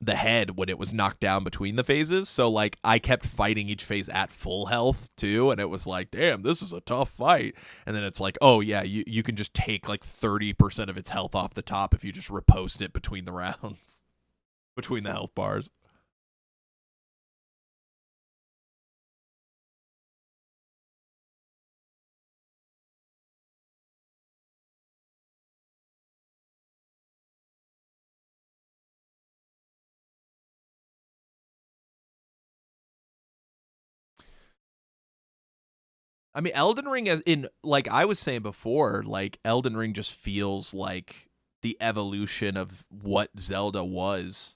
A: the head when it was knocked down between the phases. So like I kept fighting each phase at full health too, and it was like, damn, this is a tough fight. And then it's like, oh yeah, you can just take like 30% of its health off the top if you just repost it between the rounds, between the health bars. I mean, Elden Ring, as in, like I was saying before, like Elden Ring just feels like the evolution of what Zelda was,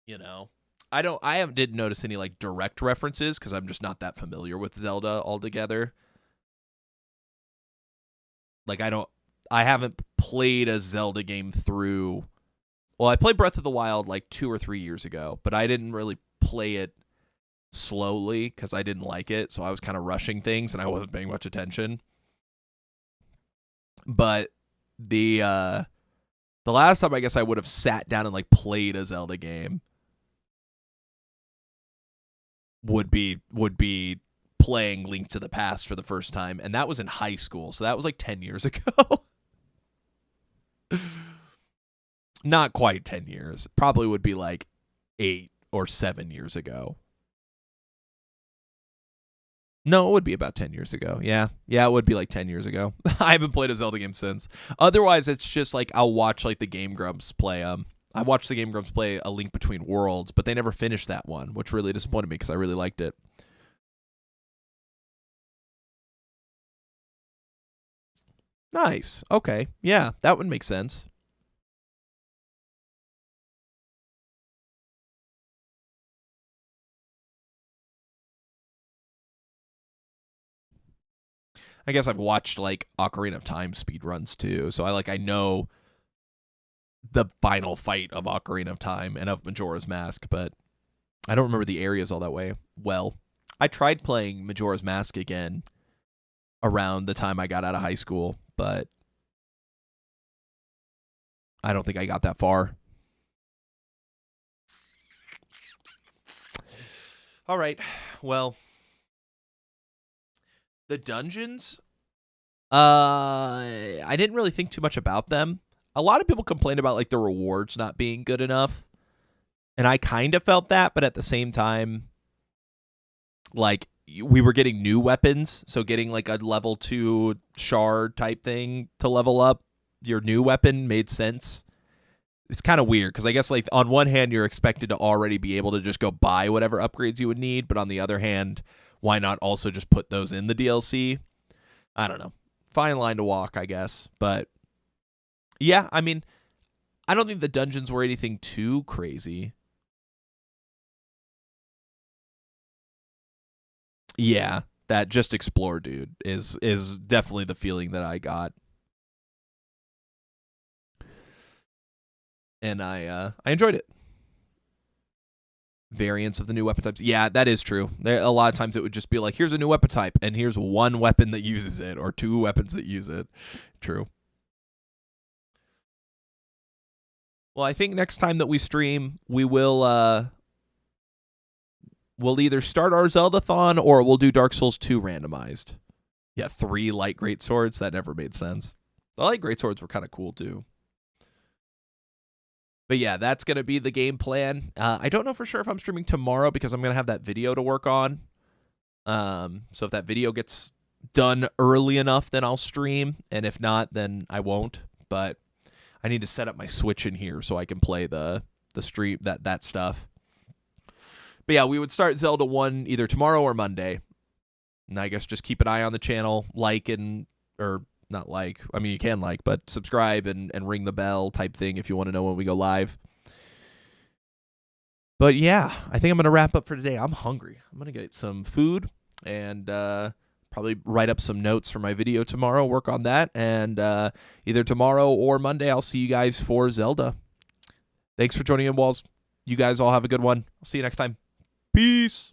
A: you know. Didn't notice any like direct references because I'm just not that familiar with Zelda altogether. Like I haven't played a Zelda game through. Well, I played Breath of the Wild like 2 or 3 years ago, but I didn't really play it slowly because I didn't like it, so I was kind of rushing things and I wasn't paying much attention. But the last time I guess I would have sat down and like played a Zelda game would be playing Link to the Past for the first time, and that was in high school, so that was like 10 years ago. Not quite 10 years. Probably would be like 8 or 7 years ago. No, it would be about 10 years ago. Yeah, it would be like 10 years ago. I haven't played a Zelda game since. Otherwise, it's just like I'll watch like the Game Grumps play I watched the Game Grumps play A Link Between Worlds, but they never finished that one, which really disappointed me because I really liked it. Nice. Okay. Yeah, that would make sense. I guess I've watched like Ocarina of Time speedruns too, so I know the final fight of Ocarina of Time and of Majora's Mask, but I don't remember the areas all that way well. I tried playing Majora's Mask again around the time I got out of high school, but I don't think I got that far. All right. Well, the dungeons, I didn't really think too much about them. A lot of people complain about like the rewards not being good enough, and I kind of felt that, but at the same time, like we were getting new weapons, so getting like a level 2 shard type thing to level up your new weapon made sense. It's kind of weird because I guess like on one hand you're expected to already be able to just go buy whatever upgrades you would need, but on the other hand, why not also just put those in the DLC? I don't know. Fine line to walk, I guess. But yeah, I mean, I don't think the dungeons were anything too crazy. Yeah, that just explore, dude, is definitely the feeling that I got. And I enjoyed it. Variants of the new weapon types. Yeah, that is true. A lot of times it would just be like, here's a new weapon type, and here's one weapon that uses it, or 2 weapons that use it. True. Well, I think next time that we stream, we'll either start our Zelda-thon or we'll do Dark Souls 2 randomized. Yeah, 3 light great swords. That never made sense. The light great swords were kind of cool too. But yeah, that's going to be the game plan. I don't know for sure if I'm streaming tomorrow because I'm going to have that video to work on. So if that video gets done early enough, then I'll stream. And if not, then I won't. But I need to set up my Switch in here so I can play the stream, that stuff. But yeah, we would start Zelda 1 either tomorrow or Monday. And I guess just keep an eye on the channel, not like, I mean, you can like, but subscribe and ring the bell type thing if you want to know when we go live. But yeah, I think I'm going to wrap up for today. I'm hungry. I'm going to get some food and probably write up some notes for my video tomorrow, work on that. And either tomorrow or Monday, I'll see you guys for Zelda. Thanks for joining in, Walls. You guys all have a good one. I'll see you next time. Peace.